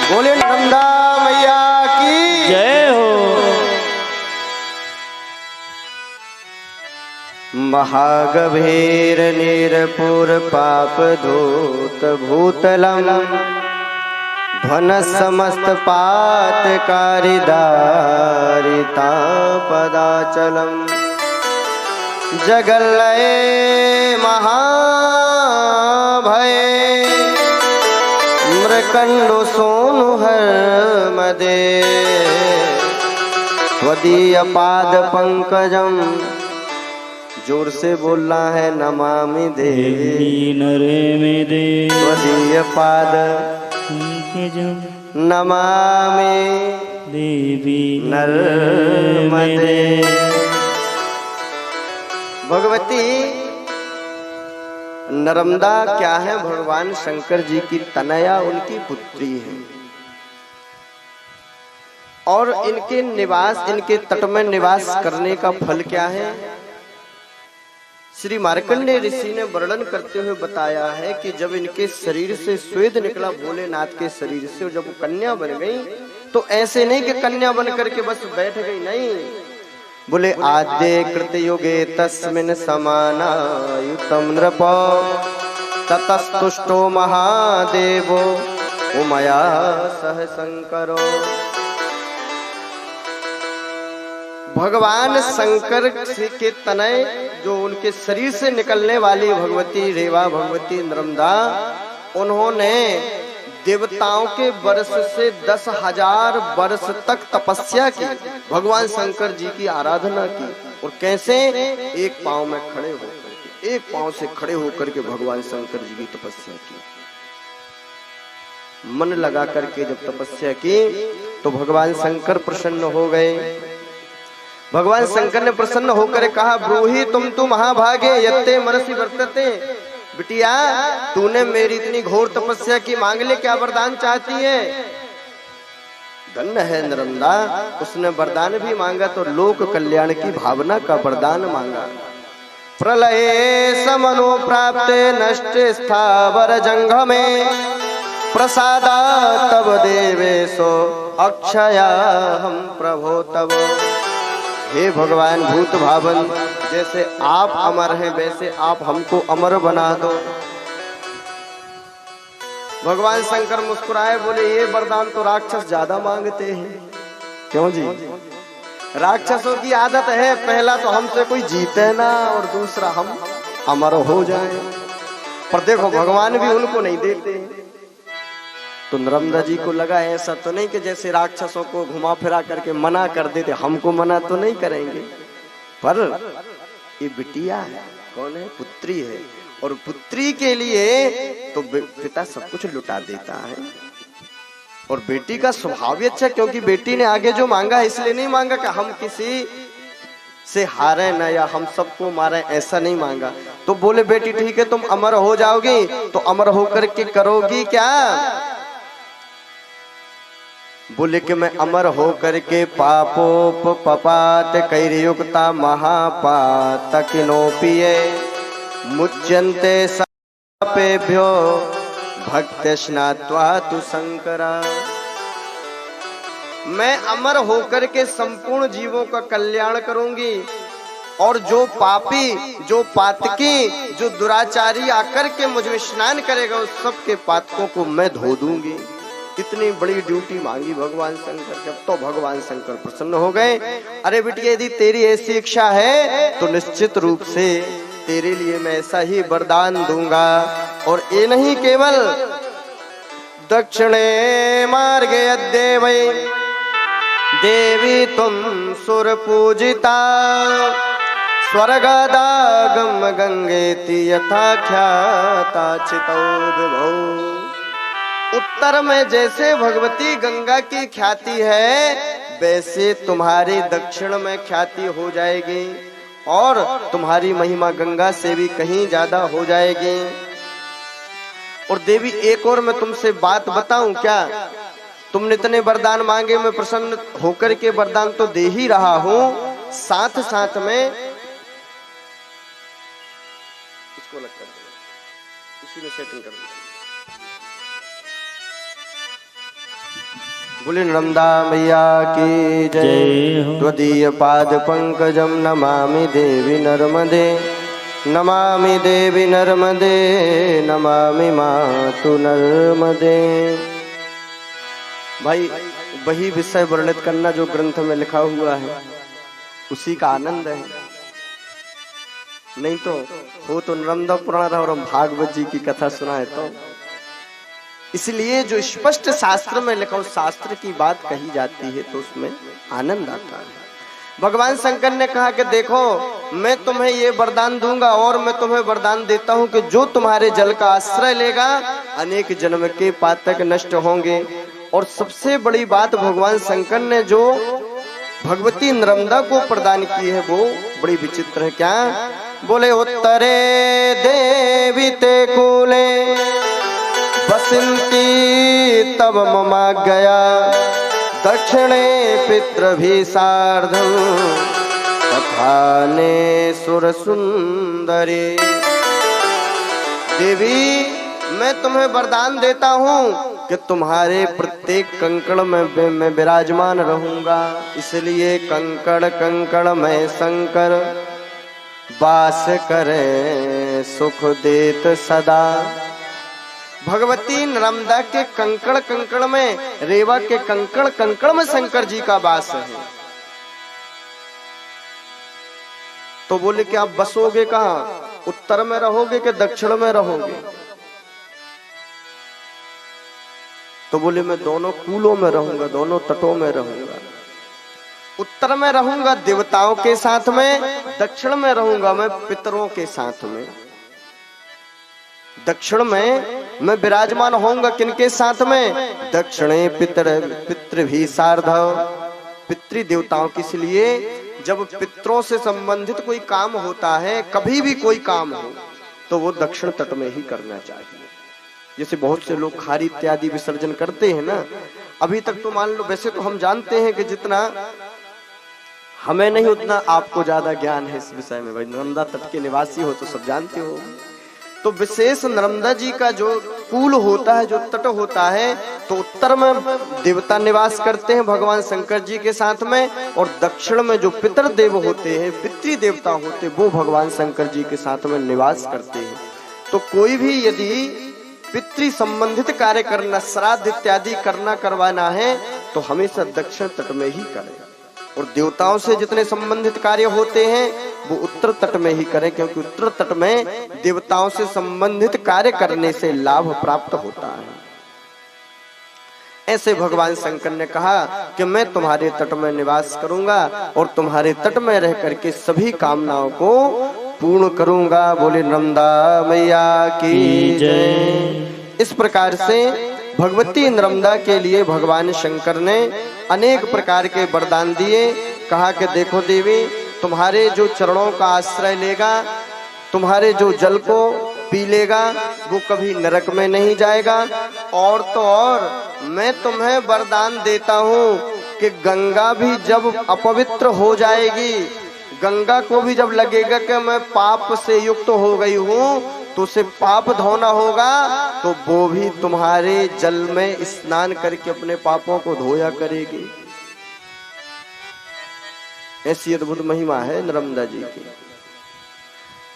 बोले नंदा मैया की जय हो। महागभीर निरपुर पाप धूत भूतलम ध्वन समस्त पात कारिदारिता पदाचलम जगल्लय महाभय मृकंडो सोनु हर मदे त्वदीय पाद पंकजम। जोर से बोलना है नमामि देवी नरे में दे त्वदीय पाद पंकजम नमामि देवी नर्मदे। भगवती नर्मदा क्या है? भगवान शंकर जी की तनया, उनकी पुत्री है। और इनके निवास, इनके तट में निवास करने का फल क्या है? श्री मार्कंडेय ऋषि ने वर्णन करते हुए बताया है कि जब इनके शरीर से स्वेद निकला, भोलेनाथ के शरीर से, और जब वो कन्या बन गई तो ऐसे नहीं कि कन्या बन करके बस बैठ गई, नहीं, बोले आद्य कृत युगे तस्मिन् समानायुतं नृप ततस्तुष्टो महादेवो उमया सह शंकरो। भगवान शंकर के तनय, जो उनके शरीर से निकलने वाली भगवती रेवा, भगवती नर्मदा, उन्होंने देवताओं के वर्ष से 10,000 वर्ष तक तपस्या की, भगवान शंकर जी की आराधना की। और कैसे? एक पांव में खड़े होकर के, एक पांव से खड़े होकर के भगवान शंकर जी की तपस्या की। मन लगा करके जब तपस्या की तो भगवान शंकर प्रसन्न हो गए। भगवान शंकर ने प्रसन्न होकर कहा, ब्रूहि तुम तो महाभागे यत्ते मनसि वर्तते। बिटिया, तूने मेरी इतनी घोर तपस्या की, मांग ले, क्या वरदान चाहती है? धन्य है नर्मदा, उसने वरदान भी मांगा तो लोक कल्याण की भावना का वरदान मांगा। प्रलये समनो प्राप्ते नष्टे स्थावर जंघमे प्रसादा तब देवेशो अक्षया हम प्रभो तब। हे भगवान भूत भावन, जैसे आप अमर हैं वैसे आप हमको अमर बना दो। भगवान शंकर मुस्कुराए, बोले ये वरदान तो राक्षस ज्यादा मांगते हैं। क्यों जी? राक्षसों की आदत है, पहला तो हमसे कोई जीते ना और दूसरा हम अमर हो जाए। पर देखो भगवान भी उनको नहीं देते। तो नर्मदा जी को लगा ऐसा तो नहीं कि जैसे राक्षसों को घुमा फिरा करके मना कर देते, हमको मना तो नहीं करेंगे। पर ये बिटिया है, कौन है? पुत्री है, और पुत्री के लिए तो पिता सब कुछ लुटा देता है। और बेटी का स्वभाव भी अच्छा, क्योंकि बेटी ने आगे जो मांगा इसलिए नहीं मांगा कि हम किसी से हारे ना या हम सबको मारे, ऐसा नहीं मांगा। तो बोले बेटी ठीक है, तुम अमर हो जाओगी, तो अमर होकर के करोगी क्या? बोले कि मैं अमर हो करके पापोपपात कैर्युक्ता महापातकिनोपिये मुच्यन्ते सापेभ्यो भक्त स्नात्वा तु शंकरा। मैं अमर होकर के संपूर्ण जीवों का कल्याण करूंगी, और जो पापी, जो पातकी, जो दुराचारी आकर के मुझ में स्नान करेगा, उस सबके पातकों को मैं धो दूंगी। इतनी बड़ी ड्यूटी मांगी भगवान शंकर। जब तो भगवान शंकर प्रसन्न हो गए। अरे बिटिया, यदि तेरी ऐसी इच्छा है तो निश्चित रूप से तेरे लिए मैं ऐसा ही वरदान दूंगा। और ये नहीं केवल दक्षिणे मार्गे अद्य वै देवी तुम सुर पूजिता स्वर्गदागम गंगेति यथा ख्याता चितौ विभौ। उत्तर में जैसे भगवती गंगा की ख्याति है, वैसे तुम्हारी दक्षिण में ख्याति हो जाएगी, और तुम्हारी महिमा गंगा से भी कहीं ज्यादा हो जाएगी। और देवी, एक और मैं तुमसे बात बताऊं क्या? तुमने इतने वरदान मांगे, मैं प्रसन्न होकर के वरदान तो दे ही रहा हूं, साथ साथ में इसको अलग कर दो, इसी में सेटिंग कर दो। बोले नर्मदा मैया की जय। जय हो। त्वदीय पाद पंकजम नमामि देवी नर्मदे, नमामि देवी नर्मदे, नमामि मातु नर्मदे। भाई वही विषय वर्णित करना जो ग्रंथ में लिखा हुआ है, उसी का आनंद है। नहीं तो नर्मदा पुराण और भागवत जी की कथा सुनाए तो। इसलिए जो स्पष्ट शास्त्र में लिखा, उस शास्त्र की बात कही जाती है तो उसमें आनंद आता है। भगवान शंकर ने कहा कि देखो मैं तुम्हें ये वरदान दूंगा और मैं तुम्हें वरदान देता हूं कि जो तुम्हारे जल का आश्रय लेगा अनेक जन्म के पातक नष्ट होंगे। और सबसे बड़ी बात भगवान शंकर ने जो भगवती नर्मदा को प्रदान की है वो बड़ी विचित्र है। क्या बोले? उत्तरे देवी ते कूले बसंती तब ममा गया, दक्षिणे पितृभि सार्धम तथाने सुर सुंदरी। देवी मैं तुम्हें वरदान देता हूँ कि तुम्हारे प्रत्येक कंकड़ में मैं विराजमान रहूंगा। इसलिए कंकड़ कंकड़ में शंकर वास करे सुख देत सदा। भगवती नर्मदा के कंकड़ कंकड़ में, रेवा के कंकड़ कंकड़ में शंकर जी का वास है। तो बोले कि आप बसोगे कहाँ? उत्तर में रहोगे कि दक्षिण में रहोगे? तो बोले मैं दोनों कूलों में रहूंगा, दोनों तटों में रहूंगा। उत्तर में रहूंगा देवताओं के साथ में, दक्षिण में रहूंगा मैं पितरों के साथ में। दक्षिण में मैं विराजमान होऊंगा किनके साथ में? दक्षिणे पितृ भी सार्धव, पितृ देवताओं के। इसलिए जब पितरों से संबंधित कोई काम होता है, कभी भी कोई काम हो, तो वो दक्षिण तट में ही करना चाहिए। जैसे बहुत से लोग खारी इत्यादि विसर्जन करते हैं ना, अभी तक तो मान लो, वैसे तो हम जानते हैं कि जितना हमें नहीं उतना आपको ज्यादा ज्ञान है इस विषय में। भाई नर्मदा तट के निवासी हो तो सब जानते हो। तो विशेष नर्मदा जी का जो कूल होता है, जो तट होता है, तो उत्तर में देवता निवास करते हैं भगवान शंकर जी के साथ में, और दक्षिण में जो पितर देव होते हैं, पितृ देवता होते हैं, वो भगवान शंकर जी के साथ में निवास करते हैं। तो कोई भी यदि पितृ संबंधित कार्य करना, श्राद्ध इत्यादि करवाना है, तो हमेशा दक्षिण तट में ही करें। और देवताओं से जितने संबंधित कार्य होते हैं वो उत्तर तट में ही करें, क्योंकि उत्तर तट में देवताओं से संबंधित कार्य करने से लाभ प्राप्त होता है। ऐसे भगवान शंकर ने कहा कि मैं तुम्हारे तट में निवास करूंगा और तुम्हारे तट में रह करके सभी कामनाओं को पूर्ण करूंगा। बोले नर्मदा मैया की जय। इस प्रकार से भगवती नर्मदा के लिए भगवान शंकर ने अनेक प्रकार के वरदान दिए। कहा कि देखो देवी, तुम्हारे जो चरणों का आश्रय लेगा, तुम्हारे जो जल को पी लेगा, वो कभी नरक में नहीं जाएगा। और तो और मैं तुम्हें वरदान देता हूँ कि गंगा भी जब अपवित्र हो जाएगी, गंगा को भी जब लगेगा कि मैं पाप से युक्त हो गई हूँ, तो उसे पाप धोना होगा, तो वो भी तुम्हारे जल में स्नान करके अपने पापों को धोया करेगी। ऐसी अद्भुत महिमा है नर्मदा जी की।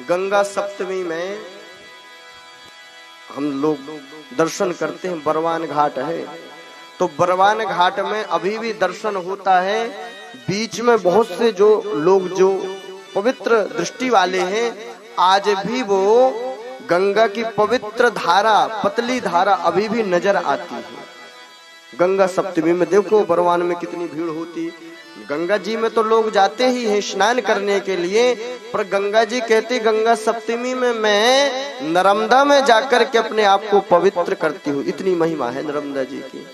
गंगा सप्तमी में हम लोग दर्शन करते हैं, बरवान घाट है, तो बरवान घाट में अभी भी दर्शन होता है। बीच में बहुत से जो लोग जो पवित्र दृष्टि वाले हैं, आज भी वो गंगा की पवित्र धारा, पतली धारा अभी भी नजर आती है। गंगा सप्तमी में देखो बरवान में कितनी भीड़ होती। गंगा जी में तो लोग जाते ही हैं स्नान करने के लिए, पर गंगा जी कहते गंगा सप्तमी में मैं नर्मदा में जाकर के अपने आप को पवित्र करती हूँ। इतनी महिमा है नर्मदा जी की।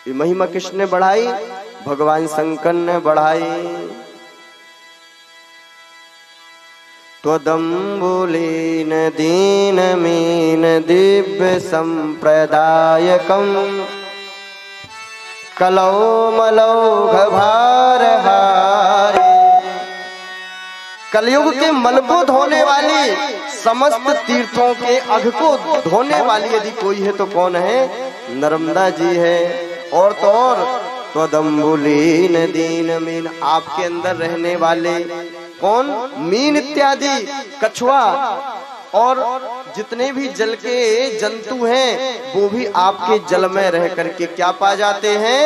ये महिमा किसने बढ़ाई? भगवान शंकर ने बढ़ाई। त्वदम्बुलीन दीन मीन दिव्य संप्रदायकम कलौ मलौघ भार हारे। कलयुग के मल को धोने वाली, समस्त तीर्थों के अघ को धोने वाली यदि कोई है तो कौन है? नर्मदा जी है। और तो और त्वदम्बुलीन दीन मीन, आपके अंदर रहने वाले कौन, मीन इत्यादि कछुआ और जितने भी जल के जंतु हैं वो भी आपके जल में रह करके क्या पा जाते हैं,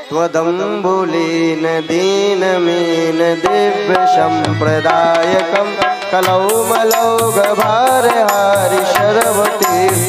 त्वदम्बुलीन दीन मीन दिव्य संप्रदायकम कलौमलौघ भारहारि शर्वतीर्थनायकम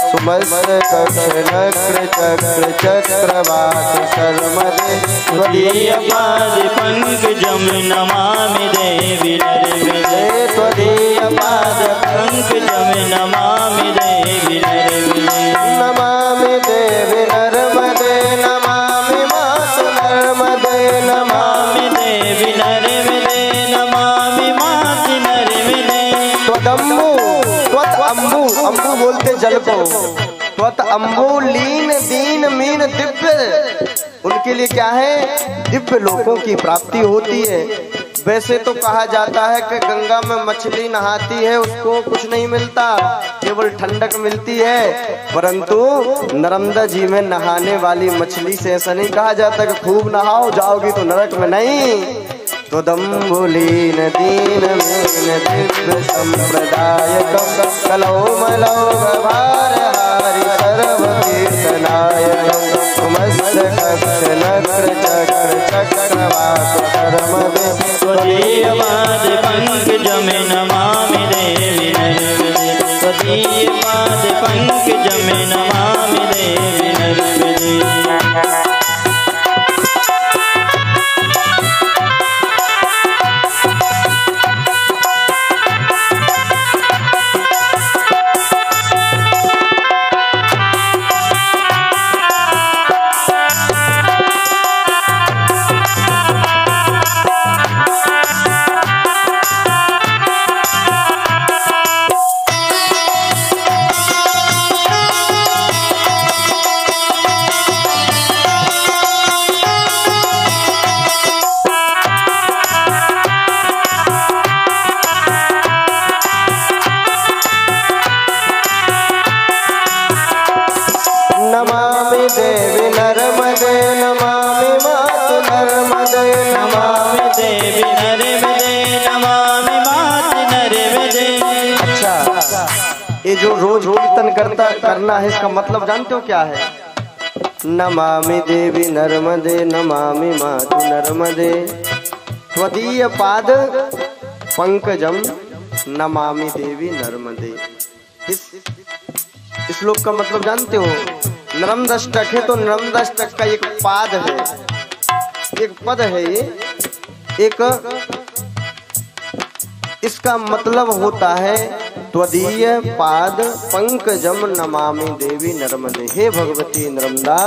सुमस्त कक्ष नक्र चक्र चक्रवात शर्मदे त्वदीय पाद पंकजम नमामि देवी नर्मदे, त्वदीय पाद पंकजम नमामि देवी नर्मदे, नमामि देवी नर्मदे नमामि मातु नर्मदे नमामि देवी नर्मदे, नमामि मातु नर्मदे। त्वदम्बु, त्वत अम्बु, अम्बु बोलते जल को, त्वत अम्बु लीन दीन मीन दिव्य, उनके लिए क्या है, दिव्य लोकों की प्राप्ति होती है। वैसे तो कहा जाता है कि गंगा में मछली नहाती है उसको कुछ नहीं मिलता, केवल ठंडक मिलती है, परंतु नर्मदा जी में नहाने वाली मछली से ऐसा नहीं कहा जाता कि खूब नहाओ जाओगी तो नरक में, नहीं। त्वदम्बुलीन दीन मीन दिव्य संप्रदायकम कलौमलौघ भारहारि सर्वतीर्थनायकम सुमस्त कक्ष नक्र चक्र चक्रवात शर्मदे त्वदीय पाद पंकजम नमामि देवी नर्मदे, त्वदीय पाद पंकजम नमामि देवी नर्मदे। नमामि देवी नर्मदे नमामि मातु नर्मदे नमामि देवी नर्मदे, नमामि मातु नर्मदे। अच्छा, ये जो रोज कीर्तन करना है इसका मतलब जानते हो क्या है, नमामि देवी नर्मदे नमामि मातु नर्मदे त्वदीय पाद पंकजम नमामि देवी नर्मदे। इस श्लोक का मतलब जानते हो, नर्मदाष्टक है तो नर्मदाष्टक का एक पाद है, एक पद है ये, एक इसका मतलब होता है त्वदीय पाद पंकजम नमामि देवी नर्मदे। हे भगवती नर्मदा,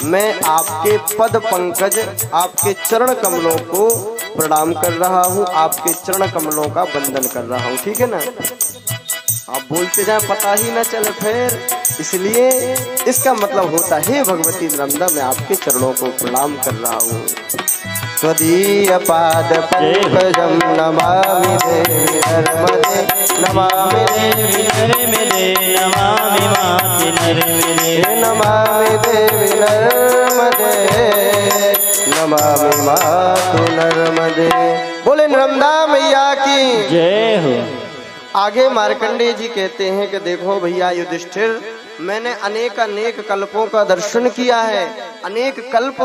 मैं आपके पद पंकज आपके चरण कमलों को प्रणाम कर रहा हूँ, आपके चरण कमलों का वंदन कर रहा हूँ, ठीक है ना। आप बोलते जाए पता ही न चले फिर, इसलिए इसका मतलब होता है भगवती नर्मदा मैं आपके चरणों को प्रणाम कर रहा हूँ। त्वदीय पाद पंकजम नमामि देवी नर्मदे नमामि देवी नर्मदे, नमामि मातु नर्मदे, नमामि देवी नर्मदे नमामि मातु नर्मदे। बोले नर्मदा मैया की जय हो। आगे मार्कंडेय जी कहते हैं कि देखो भैया युधिष्ठिर, मैंने अनेक अनेक कल्पों का दर्शन किया है, अनेक कल्प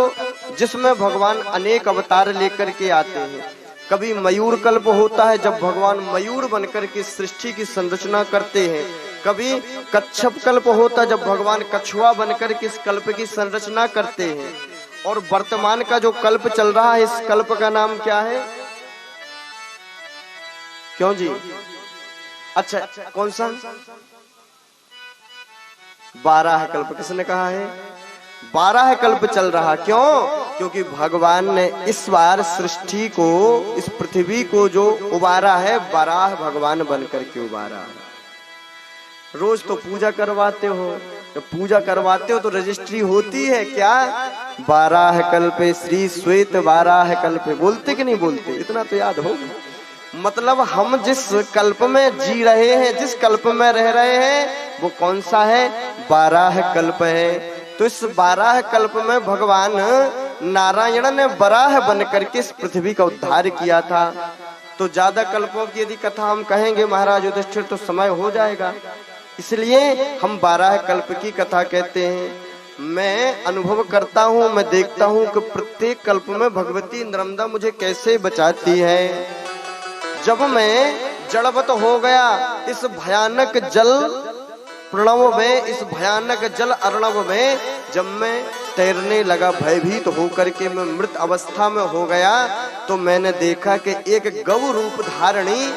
जिसमें भगवान अनेक अवतार लेकर के आते हैं। कभी मयूर कल्प होता है जब भगवान मयूर बनकर के सृष्टि की संरचना करते हैं, कभी कच्छप कल्प होता है जब भगवान कछुआ बनकर के इस कल्प की संरचना करते हैं, और वर्तमान का जो कल्प चल रहा है इस कल्प का नाम क्या है, क्यों जी? अच्छा कौन सा? 12 कल्प। किसने कहा है? 12 कल्प चल रहा। क्यों? क्योंकि भगवान ने इस बार सृष्टि को, इस पृथ्वी को जो उबारा है, वराह भगवान बनकर के उबारा है। रोज तो पूजा करवाते हो, जब पूजा करवाते हो तो रजिस्ट्री होती है क्या? 12 कल्पे श्री श्वेत 12 कल्पे। बोलते कि नहीं बोलते? इतना तो याद हो। मतलब हम जिस कल्प में जी रहे हैं, जिस कल्प में रह रहे हैं, वो कौन सा है? 12 कल्प है। तो इस 12 कल्प में भगवान नारायण ने वराह बन करके इस पृथ्वी का उद्धार किया था। तो ज्यादा कल्पों की यदि कथा हम कहेंगे महाराज युधिष्ठिर तो समय हो जाएगा, इसलिए हम 12 कल्प की कथा कहते हैं। मैं अनुभव करता हूँ, मैं देखता हूँ कि प्रत्येक कल्प में भगवती नर्मदा मुझे कैसे बचाती है। जब मैं जड़वत हो गया इस भयानक जल प्रणव में, इस भयानक जल अर्णव में जब मैं तैरने लगा भयभीत होकर के मैं मृत अवस्था में हो गया, तो मैंने देखा कि एक गौ रूप धारणी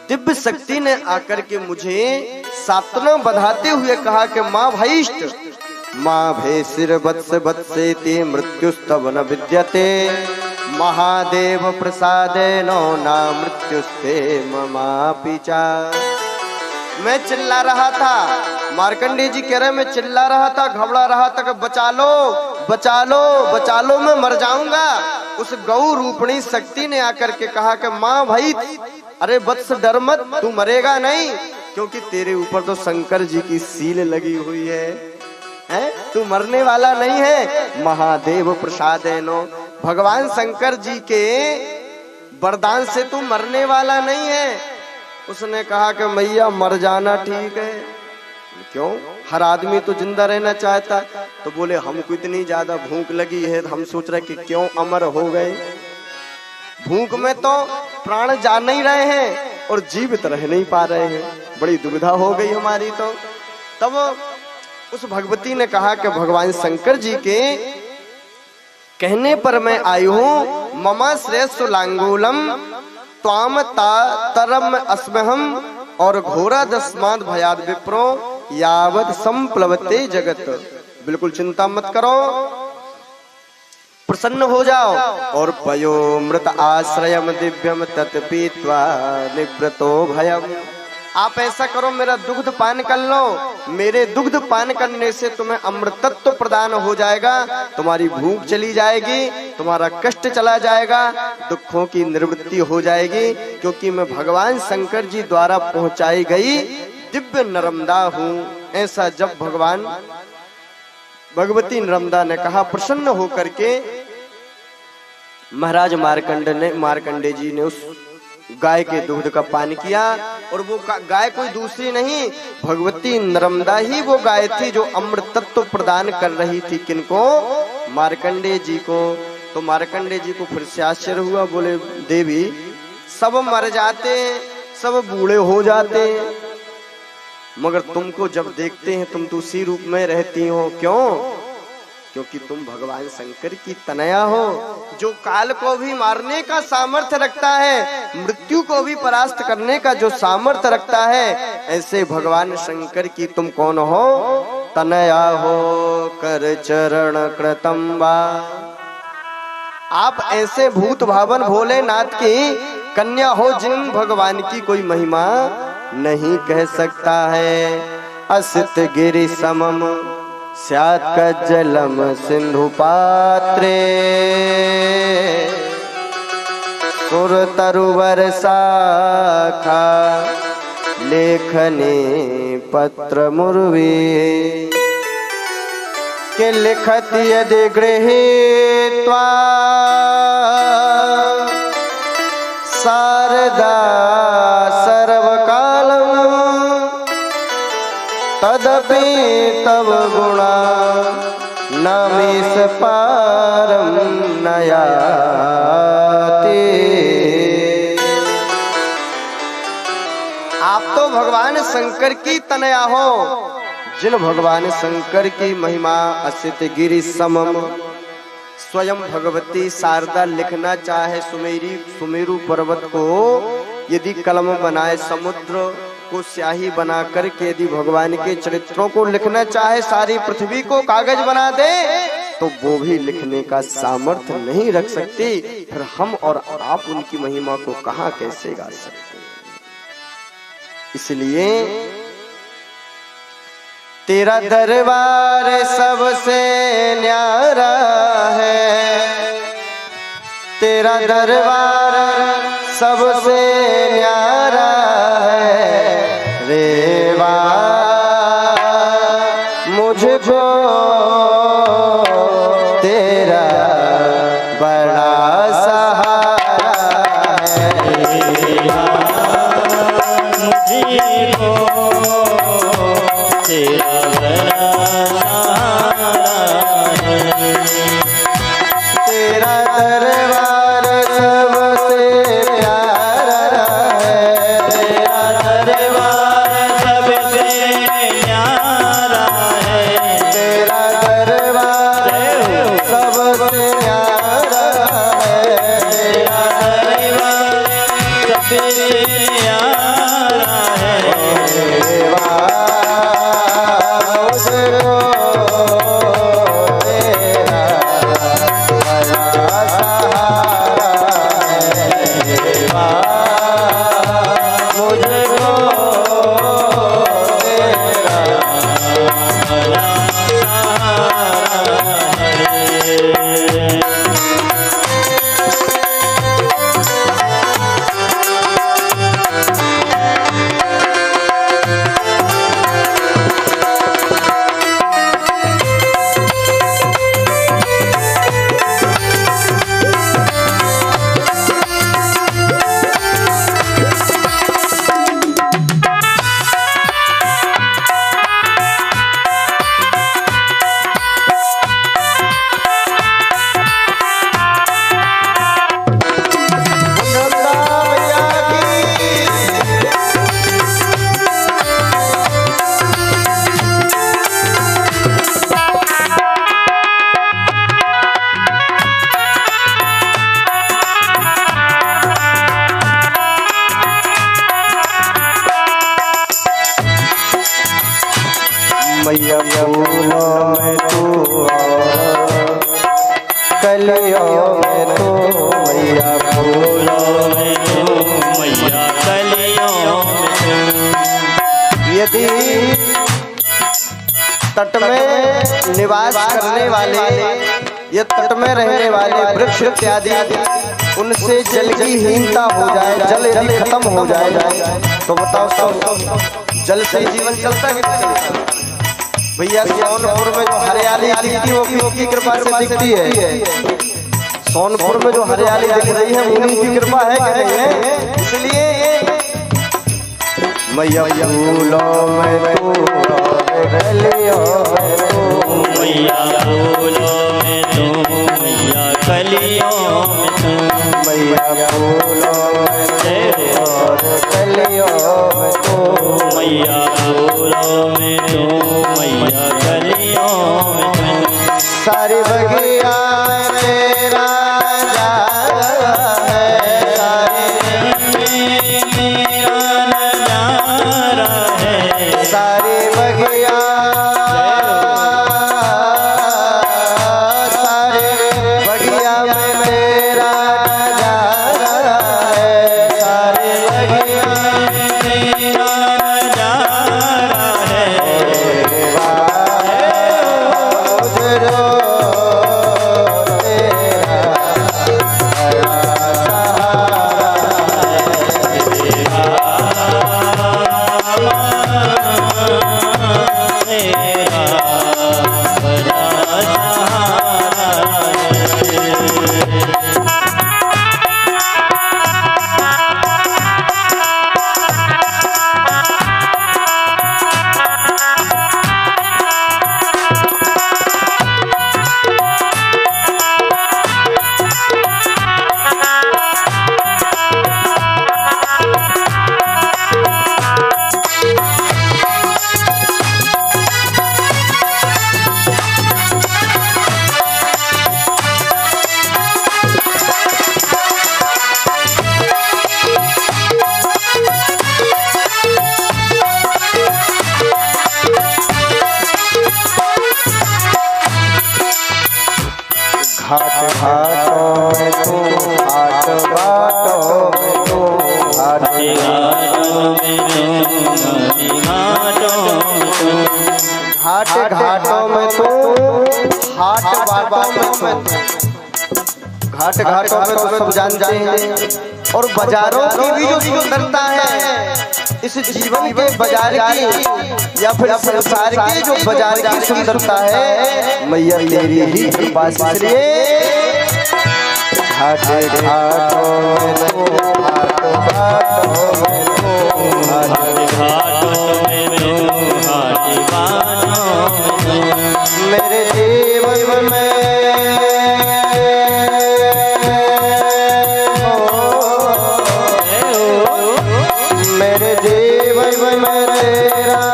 दिव्य शक्ति ने आकर के मुझे सातना बधाते हुए कहा कि माँ भैष्ट माँ भेसिर वत्स वत्सेति मृत्युस्तव न विद्यते महादेव प्रसादेनो ना मृत्युस्ते ममापि च। मैं चिल्ला रहा था, मार्कंडेय जी कह रहे मैं चिल्ला रहा था, घबरा रहा था कि बचा लो बचा लो बचा लो, मैं मर जाऊंगा। उस गौ रूपणी शक्ति ने आकर के कहा कि माँ भाई अरे वत्स डर मत, तू मरेगा नहीं, क्योंकि तेरे ऊपर तो शंकर जी की सील लगी हुई है, तू मरने वाला नहीं है। महादेव प्रसादेनो, भगवान शंकर जी के वरदान से तू मरने वाला नहीं है। उसने कहा कि मैया मर जाना ठीक है, क्यों, हर आदमी तो जिंदा रहना चाहता। तो बोले हमको इतनी ज्यादा भूख लगी है, हम सोच रहे कि क्यों अमर हो गए, भूख में तो प्राण जा नहीं रहे हैं और जीवित रह नहीं पा रहे हैं, बड़ी दुविधा हो गई हमारी। तो तब उस भगवती ने कहा कि भगवान शंकर जी के कहने पर मैं आई हूँ। ममा श्रेष्ठ लांगूलम त्वाम तरम अस्महम और घोरा दस्माद भयाद विप्रो यावत संप्लवते जगत। बिल्कुल चिंता मत करो, प्रसन्न हो जाओ। और पयो मृत आश्रयम दिव्यम तत्पीत्वा निवृतो भयम। आप ऐसा करो, मेरा दुग्ध पान कर लो, मेरे दुग्ध पान करने से तुम्हें अमृतत्व प्रदान हो जाएगा, तुम्हारी भूख चली जाएगी, तुम्हारा कष्ट चला जाएगा, दुखों की निवृत्ति हो जाएगी, क्योंकि मैं भगवान शंकर जी द्वारा पहुंचाई गई दिव्य नर्मदा हूँ। ऐसा जब भगवान भगवती नर्मदा ने कहा, प्रसन्न होकर के महाराज मार्कंडेय जी ने उस गाय के दूध का पान किया। और वो गाय कोई दूसरी नहीं, भगवती नर्मदा ही वो गाय थी जो अमृतत्व प्रदान कर रही थी। किनको? मार्कंडेय जी को। तो मार्कंडेय जी को फिर से आश्चर्य हुआ, बोले देवी सब मर जाते हैं, सब बूढ़े हो जाते हैं, मगर तुमको जब देखते हैं तुम तो उसी रूप में रहती हो। क्यों? क्योंकि तुम भगवान शंकर की तनया हो, जो काल को भी मारने का सामर्थ्य रखता है, मृत्यु को भी परास्त करने का जो सामर्थ्य रखता है, ऐसे भगवान शंकर की तुम कौन हो? तनया हो कर चरण कृतंबा। आप ऐसे भूत भावन भोलेनाथ की कन्या हो जिन भगवान की कोई महिमा नहीं कह सकता है। असित गिरि समम स्यात् कज्जलम सिंधु पात्रे सुर तरुवर शाखा लेखने पत्र मुर्वी के लिखत यदि गृहीत्वा शारदा सर्वकालम तदपि तव गुणा नमीश पारम नयाति। आप तो भगवान शंकर की तनया हो, जिन भगवान शंकर की महिमा असित गिरि समम। स्वयं भगवती शारदा लिखना चाहे सुमेरु पर्वत को यदि कलम बनाए, समुद्र को स्याही बना करके यदि भगवान के चरित्रों को लिखना चाहे, सारी पृथ्वी को कागज बना दे, तो वो भी लिखने का सामर्थ्य नहीं रख सकती। फिर हम और आप उनकी महिमा को कहाँ कैसे गा सकते हैं? इसलिए तेरा दरबार सबसे न्यारा है, तेरा दरबार सबसे न्यारा है रेवा। मुझे मुझको तेरा बड़ा सहारा है। मुझको तेरा बड़ा सहारा है। तेरा दरबार सबसे प्यारा है। तेरा दरबार सबसे न्यारा है। तेरा दरबार सबसे प्यारा है। तेरा दरबार सबसे न्यारा है। मैया फूलों में तू कलियों में तू मैया फूलों में तू मैया कलियों में तू। यदि तट में निवास करने वाले या तट में रहने वाले वृक्ष इत्यादि उनसे जल की हीनता हो जाए, जल यदि खत्म हो जाए तो बताओ सब जल से जीवन चलता है। भैया सोनपुर में जो हरियाली दिखती है वो की कृपा से दिखती है। सोनपुर में जो हरियाली दिख रही है उन्हीं की कृपा है कि नहीं है। इसलिए मैया फूलों में तू कलियों में तू मैया फूलों में तू मैया कलियों में तू। मैया फूलों में तू कलियों में तू मैया फूलों में तू मैया कलियों में तू। सारी बगिया तेरा नजारा है। मेरा नजारा है। सारी बगिया सारी बगिया में मेरा नजारा है। सारी बगिया मेरा नजारा है। घाट घाटों में तू घाट बाटों में तू घाट घाटों में तू हाट बाटों में तू घाट घाटों में तो सब जानते हैं। और बाजारों की भी जो सुंदरता है इस जीवन के बाजार की या फिर संसार के जो बाजार की सुंदरता है मैया तेरी ही कृपा से। इसलिए घाटे घाटों में घाटों घाटों में मेरे जीवन में मेरे जीवन में तेरा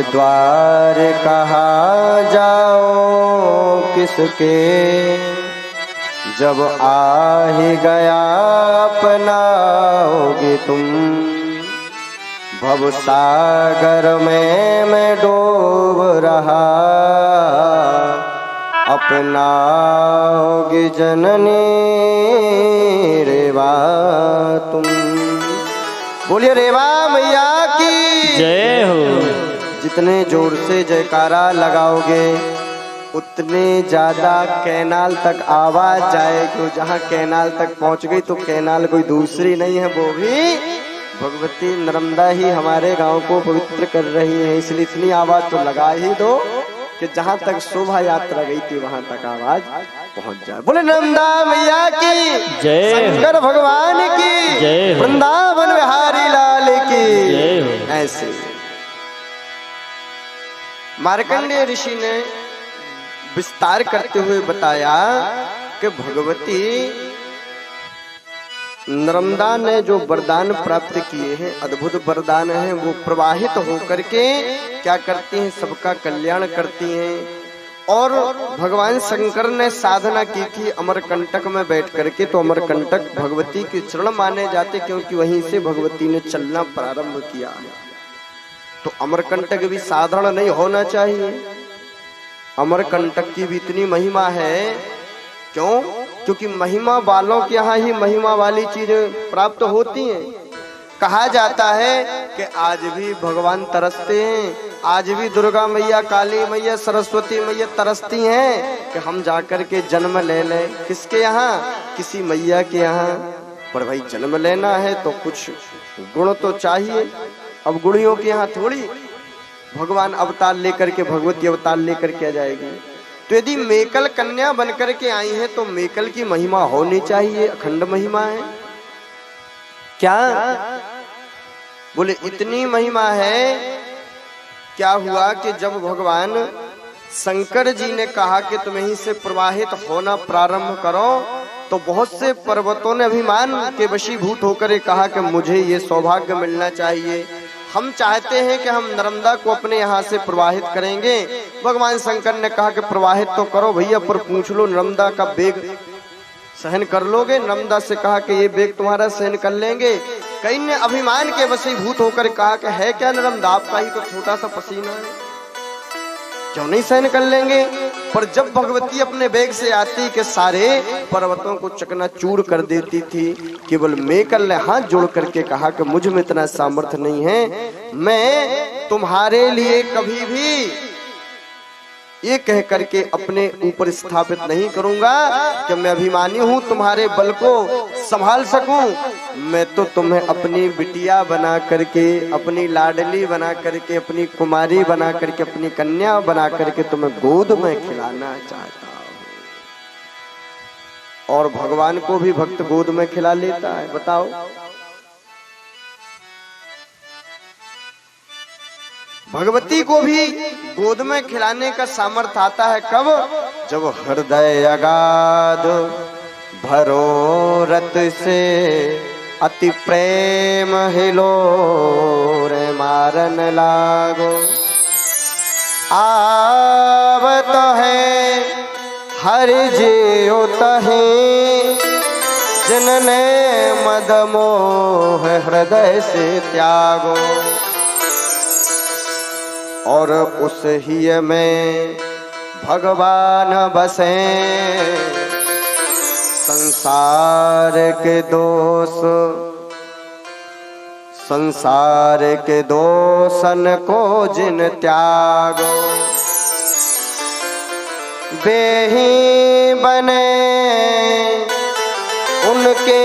द्वार कहाँ जाओ किसके, जब आ ही गया अपनाओगे तुम। भव सागर में मैं डूब रहा, अपनाओगे जननी रेवा तुम। बोलिए रेवा मैया की जय हो। जितने जोर से जयकारा लगाओगे उतने ज्यादा कैनाल तक आवाज जाएगी। जहाँ कैनाल तक पहुँच गई तो कैनाल कोई दूसरी नहीं है, वो भी भगवती नर्मदा ही हमारे गांव को पवित्र कर रही है। इसलिए इतनी आवाज तो लगा ही दो कि जहाँ तक शोभा यात्रा गई थी वहां तक आवाज पहुंच जाए। बोले नर्मदा मैया की जय, शंकर भगवान की जय, वृंदावन बिहारी लाल की जय। ऐसे मार्कंडेय ऋषि ने विस्तार करते हुए बताया कि भगवती नर्मदा ने जो वरदान प्राप्त किए हैं, अद्भुत वरदान हैं, वो प्रवाहित होकर के क्या करती हैं, सबका कल्याण करती हैं। और भगवान शंकर ने साधना की थी अमरकंटक में बैठ करके, तो अमरकंटक भगवती के चरण माने जाते क्योंकि वहीं से भगवती ने चलना प्रारंभ किया है। तो अमरकंटक भी साधारण नहीं होना चाहिए। अमरकंटक की भी इतनी महिमा है। क्यों? क्योंकि महिमा वालों के यहाँ ही महिमा वाली चीजें प्राप्त होती हैं। कहा जाता है कि आज भी भगवान तरसते हैं, आज भी दुर्गा मैया, काली मैया, सरस्वती मैया तरसती हैं कि हम जाकर के जन्म ले लें। किसके यहाँ? किसी मैया के यहाँ। पर भाई जन्म लेना है तो कुछ गुण तो चाहिए। अब गुणियों के यहाँ थोड़ी भगवान अवतार लेकर के, भगवती अवतार लेकर के आ जाएगी। तो यदि मेकल कन्या बनकर के आई है तो मेकल की महिमा होनी चाहिए, अखंड महिमा है। क्या? बोले इतनी महिमा है। क्या हुआ कि जब भगवान शंकर जी ने कहा कि तुम यहीं से प्रवाहित होना प्रारंभ करो, तो बहुत से पर्वतों ने अभिमान के वशीभूत होकर कहा कि मुझे ये सौभाग्य मिलना चाहिए, हम चाहते हैं कि हम नर्मदा को अपने यहाँ से प्रवाहित करेंगे। भगवान शंकर ने कहा कि प्रवाहित तो करो भैया, पर पूछ लो नर्मदा का वेग सहन कर लोगे? नर्मदा से कहा कि ये वेग तुम्हारा सहन कर लेंगे। कई ने अभिमान के वशीभूत होकर कहा कि है क्या नर्मदा, आपका ही तो छोटा सा पसीना है। क्यों नहीं सहन कर लेंगे। पर जब भगवती अपने वेग से आती कि सारे पर्वतों को चकनाचूर कर देती थी, केवल मेकल ने हाथ जोड़ करके कहा कि मुझ में इतना सामर्थ्य नहीं है, मैं तुम्हारे लिए कभी भी ये कह करके अपने ऊपर स्थापित नहीं करूंगा कि मैं अभिमानी हूं, तुम्हारे बल को संभाल सकूं। मैं तो तुम्हें अपनी बिटिया बना करके, अपनी लाडली बना करके, अपनी कुमारी बना करके, अपनी कन्या बना करके तुम्हें गोद में खिलाना चाहता हूं। और भगवान को भी भक्त गोद में खिला लेता है, बताओ। भगवती को भी गोद में खिलाने का सामर्थ्य आता है कब? जब हृदय अगाध भरो रत से अति प्रेम हिलो रे मारन लागो। आवत है हर जियो तहे जिनने मद मोह हृदय से त्यागो। और उस ही में भगवान बसे संसार के दोष, संसार के दोषन को जिन त्यागो। बेही बने उनके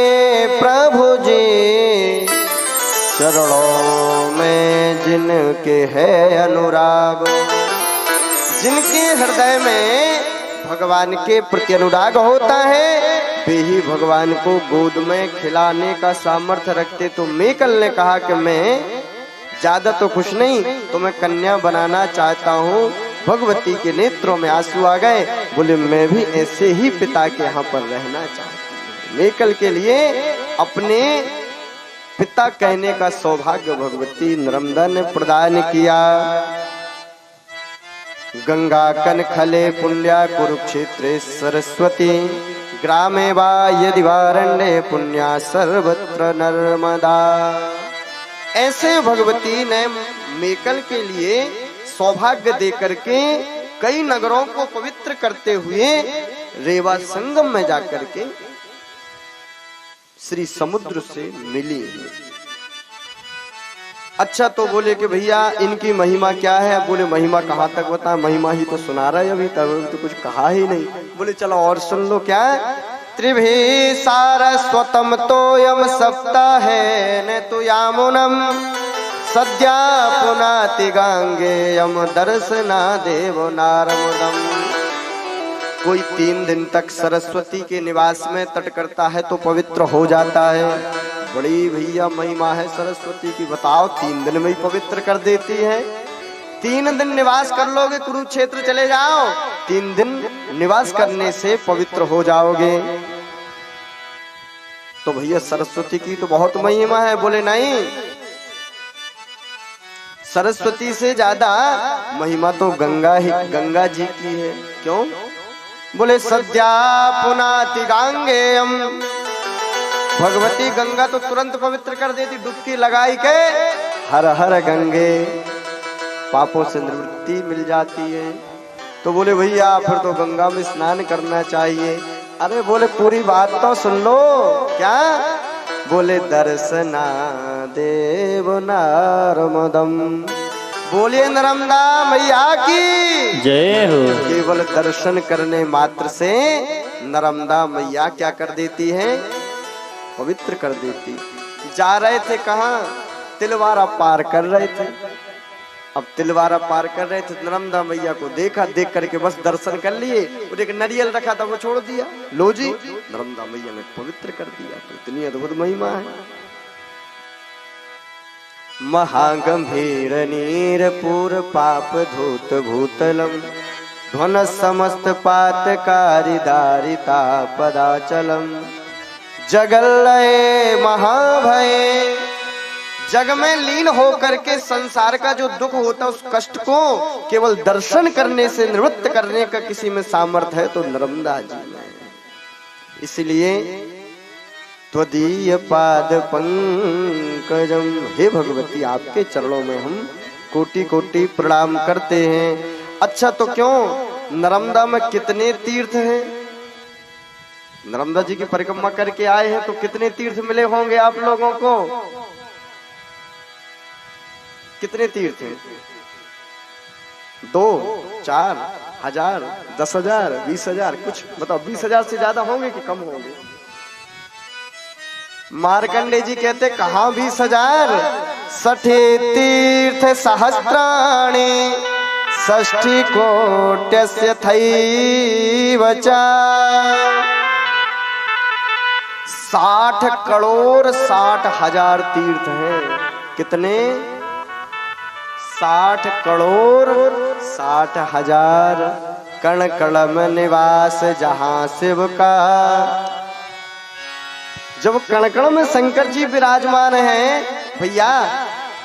प्रभु जी चरणों में जिनके है अनुराग। जिनके हृदय में भगवान के प्रति अनुराग होता है वे ही भगवान को गोद में खिलाने का सामर्थ्य रखते। तो मेकल ने कहा कि मैं ज्यादा तो कुछ नहीं, तो मैं कन्या बनाना चाहता हूँ। भगवती के नेत्रों में आंसू आ गए, बोले मैं भी ऐसे ही पिता के यहाँ पर रहना चाहती हूँ। मेकल के लिए अपने पिता कहने का सौभाग्य भगवती नर्मदा ने प्रदान किया। गंगा कनखले पुण्या कुरुक्षेत्रे सरस्वती ग्रामे वा यदि वारण्ये पुण्या सर्वत्र नर्मदा। ऐसे भगवती ने मेकल के लिए सौभाग्य देकर के कई नगरों को पवित्र करते हुए रेवा संगम में जाकर के श्री समुद्र से मिली। अच्छा, तो बोले कि भैया इनकी महिमा क्या है? बोले महिमा कहाँ तक बता, महिमा ही तो सुना रहा है, अभी तक तो कुछ कहा ही नहीं। बोले चलो और सुन लो क्या। त्रिभि सारस्वतम तोयम सप्ताहे न तो यामुनम सद्या पुनाति गांगेयम दर्शना देव नारमुदम। कोई 3 दिन तक सरस्वती के निवास में तट करता है तो पवित्र हो जाता है। बड़ी भैया महिमा है सरस्वती की, बताओ 3 दिन में ही पवित्र कर देती है। 3 दिन निवास कर लोगे, कुरुक्षेत्र चले जाओ, 3 दिन निवास करने से पवित्र हो जाओगे। तो भैया सरस्वती की तो बहुत महिमा है। बोले नहीं, सरस्वती से ज्यादा महिमा तो गंगा जी की है। क्यों? बोले सद्या पुनाति गांगेयम। भगवती गंगा तो तुरंत पवित्र कर देती, डुबकी लगाई के हर हर गंगे, पापों से निवृत्ति मिल जाती है। तो बोले भैया फिर तो गंगा में स्नान करना चाहिए। अरे बोले पूरी बात तो सुन लो। क्या? बोले दर्शना देव नारमदम। बोलिए नर्मदा मैया की जय हो। केवल दर्शन करने मात्र से नर्मदा मैया क्या कर देती है? पवित्र कर देती। जा रहे थे कहाँ? तिलवारा पार कर रहे थे। अब तिलवारा पार कर रहे थे, नर्मदा मैया को देखा, देख करके बस दर्शन कर लिए। और एक नारियल रखा था वो छोड़ दिया, लो जी नर्मदा मैया ने पवित्र कर दिया। तो इतनी अद्भुत महिमा है। महागंभीर नीर पूर पाप धूत भूतलम ध्वन समस्त पातकारी दारिता पदाचलम जगल्लये महाभय। जग में लीन होकर के संसार का जो दुख होता है उस कष्ट को केवल दर्शन करने से निवृत्त करने का किसी में सामर्थ्य है तो नर्मदा जी में। इसलिए त्वदीय पाद पंकजम, हे भगवती आपके चरणों में हम कोटि कोटि प्रणाम करते हैं। अच्छा तो क्यों, नर्मदा में कितने तीर्थ हैं? नर्मदा जी की परिक्रमा करके आए हैं तो कितने तीर्थ मिले होंगे आप लोगों को? कितने तीर्थ हैं? 2, 4, 1000, 10,000, 20,000, कुछ बताओ। 20,000 से ज्यादा होंगे कि कम होंगे? मार्कंडे जी कहते कहां 20,000, 60 तीर्थ सहस्राणि षष्ठी कोट्यस्य थैव च। 60 करोड़ 60,000 तीर्थ हैं। कितने? 60 करोड़ 60,000। कण कण में निवास जहां शिव का। जब कण कण में शंकर जी विराजमान हैं भैया,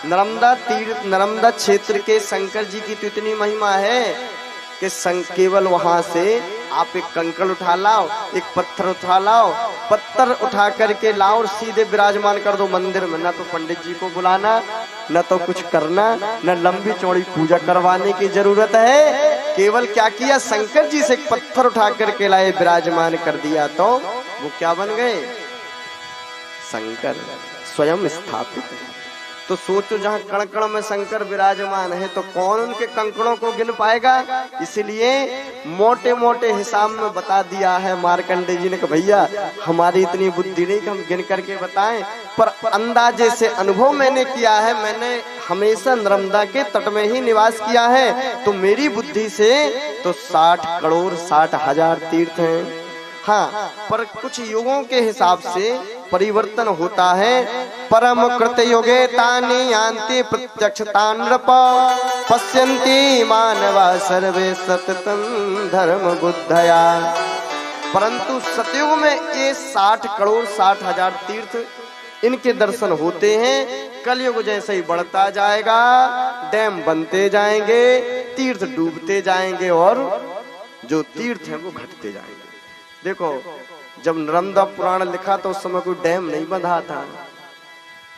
नर्मदा क्षेत्र के शंकर जी की तो इतनी महिमा है कि केवल वहां से आप एक कंकड़ उठा लाओ, एक पत्थर उठा लाओ, पत्थर उठा करके लाओ और सीधे विराजमान कर दो मंदिर में। ना तो पंडित जी को बुलाना, न तो कुछ करना, न लंबी चौड़ी पूजा करवाने की जरूरत है। केवल क्या किया, शंकर जी से एक पत्थर उठा करके लाए, विराजमान कर दिया, तो वो क्या बन गए? शंकर स्वयं स्थापित। तो सोचो जहाँ कण कण में शंकर विराजमान है तो कौन उनके कंकड़ों को गिन पाएगा? इसलिए मोटे मोटे हिसाब में बता दिया है मार्कंडे जी ने कि भैया हमारी इतनी बुद्धि नहीं कि हम गिन करके बताएं, पर अंदाजे से अनुभव मैंने किया है। मैंने हमेशा नर्मदा के तट में ही निवास किया है, तो मेरी बुद्धि से तो 60 करोड़ 60,000 तीर्थ हैं। हाँ, पर कुछ युगों के हिसाब से परिवर्तन होता है। परम कृत युगे तानि यान्ति प्रत्यक्षता नृप पश्यन्ति मानवा सर्वे सततं धर्म बुद्धया। परंतु सतयुग में ये 60 करोड़ 60,000 तीर्थ इनके दर्शन होते हैं। कलयुग जैसे ही बढ़ता जाएगा, डैम बनते जाएंगे, तीर्थ डूबते जाएंगे और जो तीर्थ हैं वो घटते जाएंगे। देखो, जब नर्मदा पुराण लिखा तो उस समय कोई डैम नहीं बंधा था,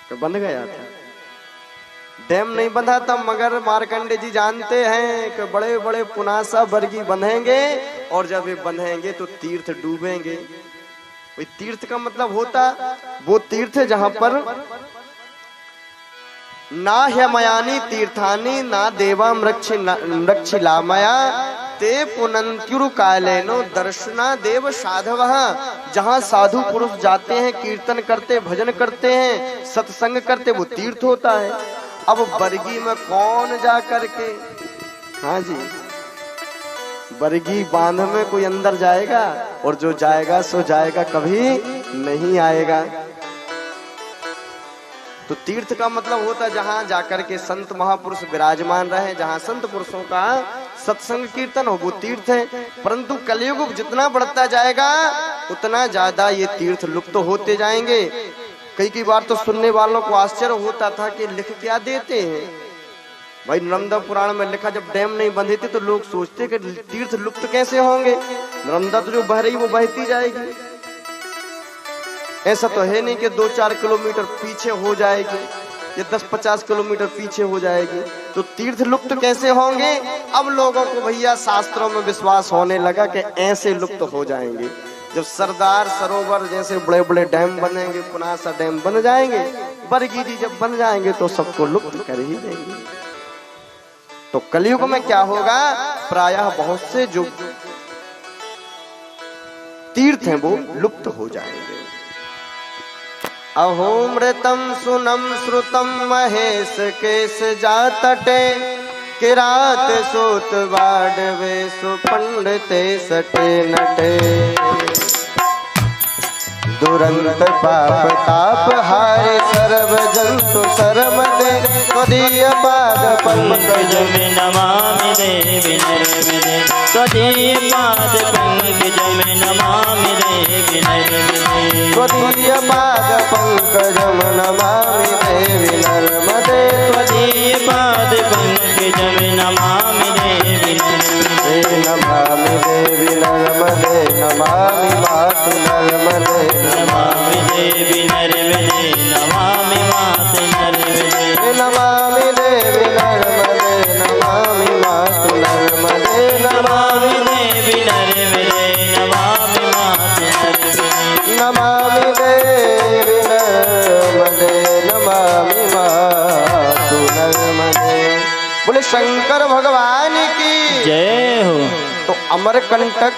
तो बंध गया था। डैम नहीं बंधा था, मगर मार्कंडे जी जानते हैं कि बड़े बड़े पुनासा बरगी बंधेंगे और जब ये बंधेंगे तो तीर्थ डूबेंगे। वही तीर्थ का मतलब होता वो तीर्थ जहां पर ना ह्यमयानी तीर्थानी ना देवा मृक्षिलामया ते पुनंत्युरु कालेनो दर्शना देव साधव। जहाँ साधु पुरुष जाते हैं, कीर्तन करते, भजन करते हैं, सत्संग करते, वो तीर्थ होता है। अब बरगी में कौन जा करके, हाँ जी, बरगी बांध में कोई अंदर जाएगा? और जो जाएगा सो जाएगा, कभी नहीं आएगा। तो तीर्थ का मतलब होता है जहां जाकर के संत महापुरुष विराजमान रहे, जहां संत पुरुषों का सत्संग कीर्तन हो, वो तीर्थ है। परंतु कलयुग जितना बढ़ता जाएगा उतना ज्यादा ये तीर्थ लुप्त होते जाएंगे। कई बार तो सुनने वालों को आश्चर्य होता था कि लिख क्या देते हैं भाई। नर्मदा पुराण में लिखा जब डैम नहीं बंधे थे तो लोग सोचते कि तीर्थ लुप्त कैसे होंगे, नर्मदा तो जो बह रही वो बहती जाएगी। ऐसा तो है नहीं कि 2-4 किलोमीटर पीछे हो जाएगी या 10-50 किलोमीटर पीछे हो जाएगी, तो तीर्थ लुप्त कैसे होंगे? अब लोगों को भैया शास्त्रों में विश्वास होने लगा कि ऐसे लुप्त हो जाएंगे। जब सरदार सरोवर जैसे बड़े बड़े डैम बनेंगे, पुनासा डैम बन जाएंगे, बरगी जी जब बन जाएंगे तो सबको लुप्त कर ही देंगे। तो कलयुग में क्या होगा? प्रायः बहुत से जो तीर्थ हैं वो लुप्त हो जाएंगे। अहोमृतम सुनम श्रुतम महेश केश जातटे किरात सोत वाडवे सुपंडते सटे नटे दुरंत पाप ताप हारे सर्व जंतु शरमदे त्वदीय पाद पंकज में नमामि देवी नर्मदे त्वदीय पाद पंकज में नमामि देवी नर्मदे त्वदीय पाद पंकज में नमामि देवी नर्मदे त्वदीय पाद पंकज में नमामि देवी नर्मदे नमामि देवी नर्मदे नमामि मातु नर्मदे नमामि देवी नर्मदे नमामि मातु नर्मदे नमामि देवी नर्मदे नमामि मातु नर्मदे शंकर भगवान की जय हो। तो अमरकंटक,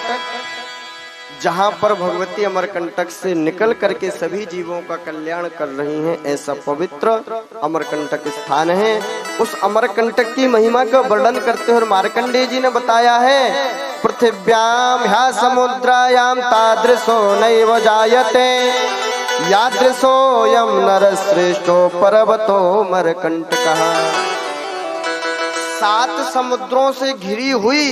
जहां पर भगवती अमरकंटक से निकल करके सभी जीवों का कल्याण कर रही हैं, ऐसा पवित्र अमरकंटक स्थान है। उस अमरकंटक की महिमा का वर्णन करते हुए मार्कंडेय जी ने बताया है, पृथिव्याम ह्या समुद्रायाम तादृशो नैव जायते यादृशोऽयं नरश्रेष्ठो पर्वतो अमरकंटकः। 7 समुद्रों से घिरी हुई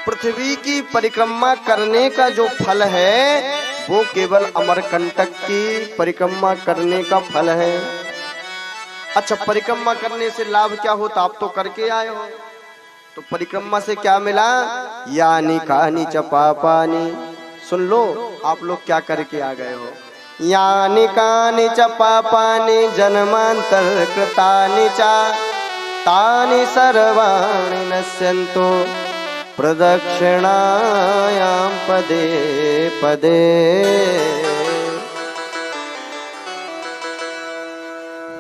पृथ्वी की परिक्रमा करने का जो फल है वो केवल अमरकंटक की परिक्रमा करने का फल है। अच्छा, परिक्रमा करने से लाभ क्या होता? आप तो करके आए हो, तो परिक्रमा से क्या मिला? यानी कानी च पापानी। सुन लो, आप लोग क्या करके आ गए हो। यानी कानी च पापानी जन्मांतर कृतानि च तानि सर्वाणि नश्यन्तो प्रदक्षिणायां पदे पदे।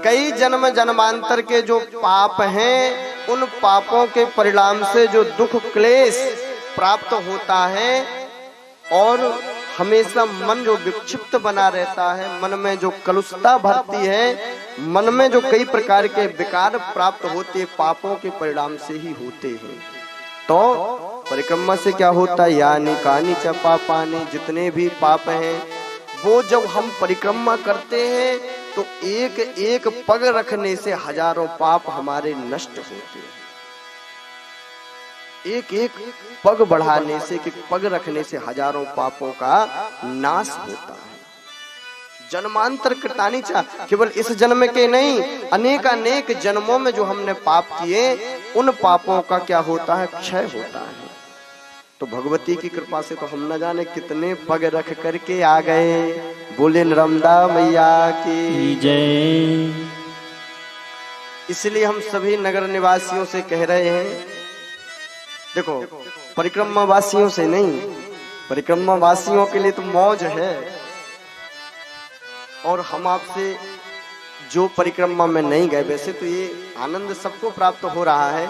कई जन्म जन्मांतर के जो पाप हैं, उन पापों के परिणाम से जो दुख क्लेश प्राप्त होता है और हमेशा मन जो विक्षिप्त बना रहता है, मन में जो कलुषता भरती है, मन में जो कई प्रकार के विकार प्राप्त होते पापों के परिणाम से ही होते हैं। तो परिक्रमा से क्या होता है? यानी कानी च पापानि, जितने भी पाप हैं वो जब हम परिक्रमा करते हैं तो एक एक पग रखने से हजारों पाप हमारे नष्ट होते हैं। एक एक पग बढ़ाने से, एक पग रखने से हजारों पापों का नाश होता है। जन्मांतर कृतानि च, केवल इस जन्म के नहीं, अनेक अनेक जन्मों में जो हमने पाप किए उन पापों का क्या होता है? क्षय होता है। तो भगवती की कृपा से तो हम न जाने कितने पग रख करके आ गए। बोले नर्मदा मैया की जय। इसलिए हम सभी नगर निवासियों से कह रहे हैं, देखो परिक्रमा वासियों से नहीं, परिक्रमा वासियों के लिए तो मौज है, और हम आपसे जो परिक्रमा में नहीं गए, वैसे तो ये आनंद सबको प्राप्त हो रहा है,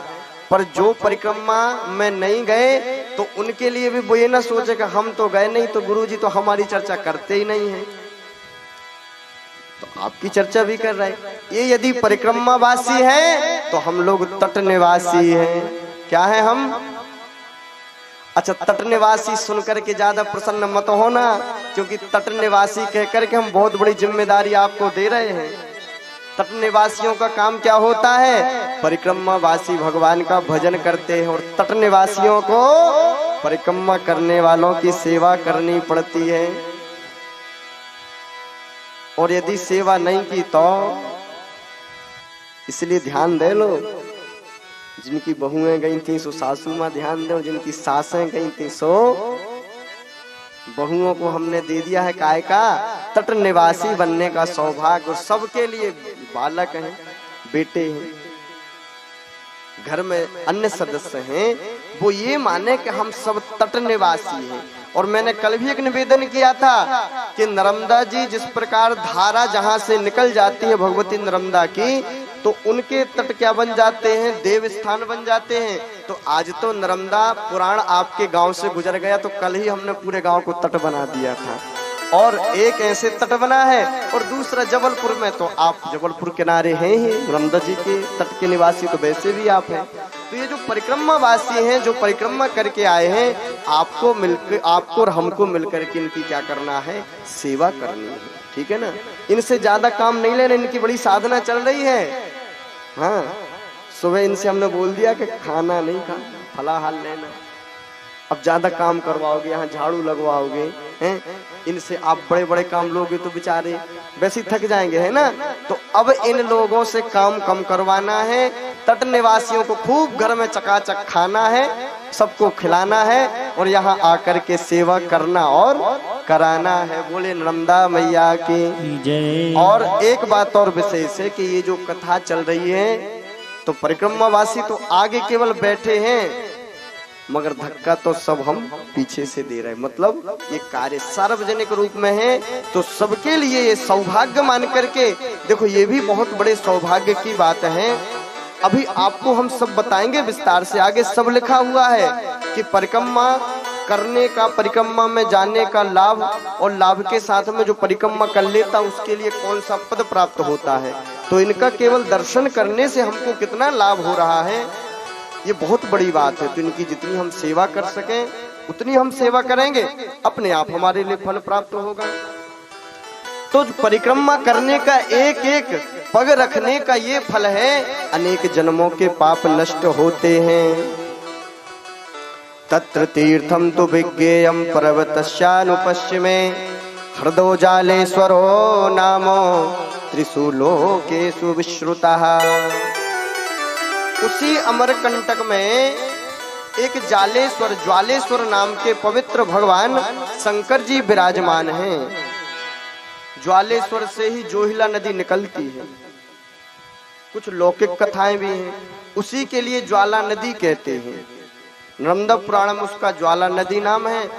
पर जो परिक्रमा में नहीं गए तो उनके लिए भी वो ये ना सोचे कि हम तो गए नहीं तो गुरुजी तो हमारी चर्चा करते ही नहीं है। तो आपकी चर्चा भी कर रहे हैं। ये यदि परिक्रमा वासी है तो हम लोग तट निवासी हैं। क्या है हम? अच्छा, तट निवासी सुनकर के ज्यादा प्रसन्न मत होना, क्योंकि तट निवासी कहकर के हम बहुत बड़ी जिम्मेदारी आपको दे रहे हैं। तट निवासियों का काम क्या होता है? परिक्रमा वासी भगवान का भजन करते हैं, और तट निवासियों को परिक्रमा करने वालों की सेवा करनी पड़ती है। और यदि सेवा नहीं की तो इसलिए ध्यान दे लो, जिनकी बहुएं गई थी सो सासू माँ ध्यान दो, जिनकी सासें गई थी सो बहुओं को हमने दे दिया है काय का? तट निवासी बनने का सौभाग्य। और सबके लिए बालक हैं, बेटे हैं, घर में अन्य सदस्य हैं, वो ये माने कि हम सब तट निवासी हैं। और मैंने कल भी एक निवेदन किया था कि नर्मदा जी जिस प्रकार धारा जहां से निकल जाती है भगवती नर्मदा की, तो उनके तट क्या बन जाते हैं? देव स्थान बन जाते हैं। तो आज तो नर्मदा पुराण आपके गांव से गुजर गया, तो कल ही हमने पूरे गांव को तट बना दिया था। और एक ऐसे तट बना है, और दूसरा जबलपुर में, तो आप जबलपुर किनारे हैं ही, नर्मदा जी के तट के निवासी तो वैसे भी आप हैं। तो ये जो परिक्रमा वासी हैं, जो परिक्रमा करके आए हैं, आपको मिलकर, आपको और हमको मिलकर के इनकी क्या करना है? सेवा करनी है। ठीक है ना? इनसे ज्यादा काम नहीं लेना, इनकी बड़ी साधना चल रही है। हाँ, सुबह इनसे हमने बोल दिया कि खाना नहीं खाना, फलाहार लेना। अब ज्यादा काम करवाओगे, यहाँ झाड़ू लगवाओगे हैं, इनसे आप बड़े बड़े काम लोगे तो बेचारे वैसे थक जाएंगे, है ना? तो अब इन लोगों से काम कम करवाना है। तट निवासियों को खूब घर में चकाचक खाना है, सबको खिलाना है, और यहाँ आकर के सेवा करना और कराना है। बोले नर्मदा मैया की जय। और एक बात और विशेष है कि ये जो कथा चल रही है, तो परिक्रमावासी तो आगे केवल बैठे हैं, मगर धक्का तो सब हम पीछे से दे रहे हैं। मतलब ये कार्य सार्वजनिक रूप में है, तो सबके लिए ये सौभाग्य मान करके देखो, ये भी बहुत बड़े सौभाग्य की बात है अभी आपको हम सब बताएंगे विस्तार से, आगे सब लिखा हुआ है कि परिक्रमा करने का, परिक्रमा में जाने का लाभ, और लाभ के साथ में जो परिक्रमा कर लेता उसके लिए कौन सा पद प्राप्त होता है। तो इनका केवल दर्शन करने से हमको कितना लाभ हो रहा है, ये बहुत बड़ी बात है। तो इनकी जितनी हम सेवा कर सकें उतनी हम सेवा करेंगे, अपने आप हमारे लिए फल प्राप्त होगा। तो परिक्रमा करने का एक एक पग रखने का ये फल है, अनेक जन्मों के पाप नष्ट होते हैं। तत्र तीर्थम तु विज्ञेयं पर्वतस्यानुपश्चिमे हृदो जालेश्वरो नामो त्रिषु लोकेषु विश्रुतः। उसी अमरकंटक में एक जालेश्वर, ज्वालेश्वर नाम के पवित्र भगवान शंकर जी विराजमान हैं। ज्वालेश्वर से ही जोहिला नदी निकलती है। कुछ लौकिक कथाएं भी हैं, उसी के लिए ज्वाला नदी कहते हैं। नर्मदा पुराण में उसका ज्वाला नदी नाम है।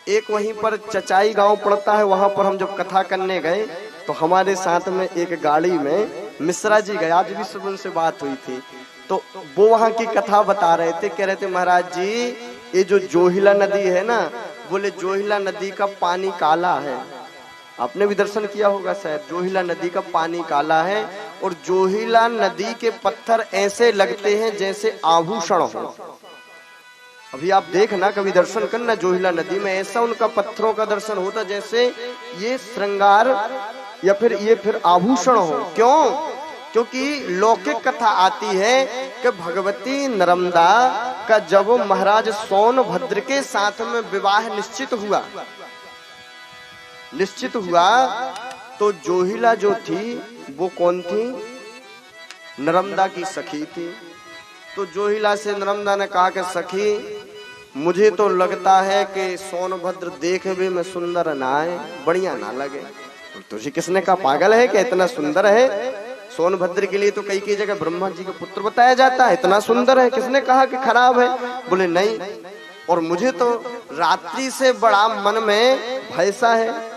एक वहीं पर चचाई गांव पड़ता है, वहां पर हम जब कथा करने गए तो हमारे साथ में एक गाड़ी में मिश्रा जी गए, आज भी सुबह उनसे बात हुई थी। तो वो वहां की कथा बता रहे थे, कह रहे थे महाराज जी ये जो जोहिला नदी है ना, बोले जोहिला नदी का पानी काला है। आपने भी दर्शन किया होगा शायद, जोहिला नदी का पानी काला है और जोहिला नदी के पत्थर ऐसे लगते हैं जैसे आभूषण हो। अभी आप देखना, कभी दर्शन करना जोहिला नदी में, ऐसा उनका पत्थरों का दर्शन होता जैसे ये श्रृंगार या फिर आभूषण हो। क्यों? क्योंकि लौकिक कथा आती है कि भगवती नर्मदा का जब महाराज सोनभद्र के साथ में विवाह निश्चित हुआ तो जोहिला जो थी वो कौन थी? नर्मदा की सखी थी। तो जोहिला से नर्मदा ने कहा कि सखी मुझे तो लगता है कि सोनभद्र देखने में सुंदर ना आए, बढ़िया ना लगे। तुझे किसने कहा पागल है कि इतना सुंदर है? सोनभद्र के लिए तो कई जगह ब्रह्मा जी का पुत्र बताया जाता है, इतना सुंदर है, किसने कहा कि खराब है? बोले नहीं, और मुझे तो रात्रि से बड़ा मन में भय सा है।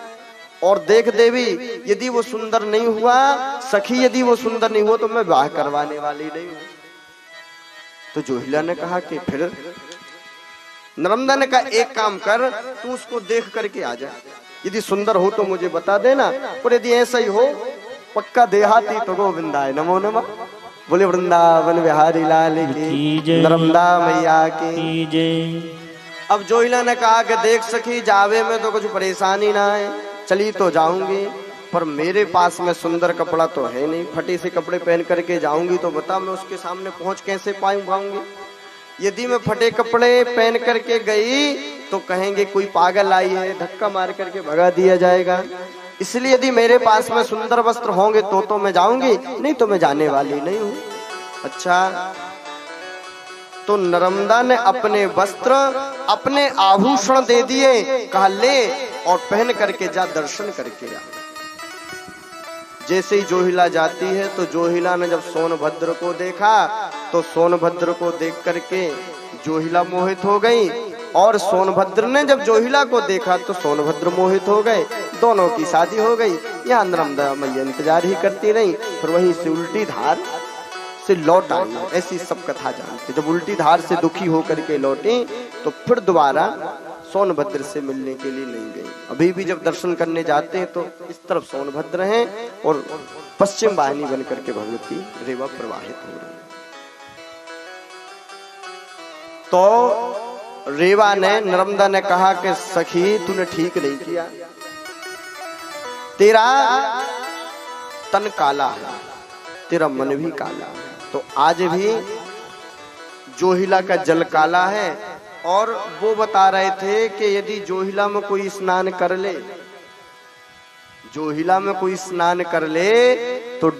और देख देवी यदि वो सुंदर नहीं हुआ, सखी यदि वो सुंदर नहीं हुआ तो मैं विवाह करवाने वाली नहीं हूं। तो जोहिला ने कहा कि फिर नर्मदा ने कहा एक काम कर, तू उसको देख करके आ जा, यदि सुंदर हो तो मुझे बता देना, और यदि ऐसा ही हो पक्का देहाती तो गोविंदाय नमो नमः। बोले वृंदावन बिहारी लाल की, नर्मदा मैया की जय। अब जोहिला ने कहा कि देख सखी जावे में तो कुछ परेशानी ना है, चली तो जाऊंगी, पर मेरे पास में सुंदर कपड़ा तो है नहीं, फटे से कपड़े पहन करके जाऊंगी तो बता मैं उसके सामने पहुंच कैसे पाऊंगी? यदि मैं फटे कपड़े पहन करके गई तो कहेंगे कोई पागल आई है, धक्का मार करके भगा दिया जाएगा। इसलिए यदि मेरे पास में सुंदर वस्त्र होंगे तो मैं जाऊंगी, नहीं तो मैं जाने वाली नहीं हूं। अच्छा, तो नर्मदा ने अपने वस्त्र, अपने आभूषण दे दिए, कहा ले और पहन करके जा, दर्शन करके आ। जैसे ही जोहिला जाती है तो जोहिला ने जब सोनभद्र को देखा तो सोनभद्र को देख करके जोहिला मोहित हो गई, और सोनभद्र ने जब जोहिला को देखा तो सोनभद्र मोहित हो गए। दोनों की शादी हो गई। यहाँ नर्मदा मैया इंतजार ही करती रही, फिर वहीं से उल्टी धार से लौट आई। ऐसी सब कथा जानते। जब उल्टी धार से दुखी होकर के लौटी तो फिर दोबारा सोनभद्र से मिलने के लिए नहीं गई। अभी भी जब दर्शन करने जाते हैं तो इस तरफ सोनभद्र हैं और पश्चिम वाहिनी बन करके भगवती रेवा प्रवाहित हो रही है। तो रेवा ने, नर्मदा ने कहा कि सखी तूने ठीक नहीं किया, तेरा तन काला है, तेरा मन भी काला है। तो आज भी जोहिला का जल काला है, और वो बता रहे थे कि यदि जोहिला में कोई स्नान कर ले, जोहिला में कोई स्नान कर ले तो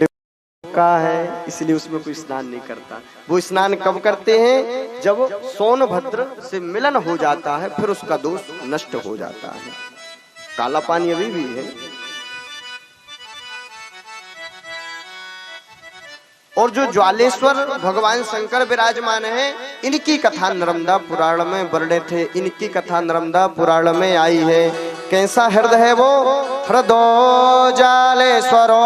का है, इसलिए उसमें कोई स्नान नहीं करता। वो स्नान कब करते हैं? जब सोनभद्र से मिलन हो जाता है, फिर उसका दोष नष्ट हो जाता है। काला पानी अभी भी है। और जो ज्वालेश्वर भगवान शंकर विराजमान है, इनकी कथा नर्मदा पुराण में वर्णित है। इनकी कथा नर्मदा पुराण में आई है। कैसा हृदय है वो? हृदो जालेश्वरो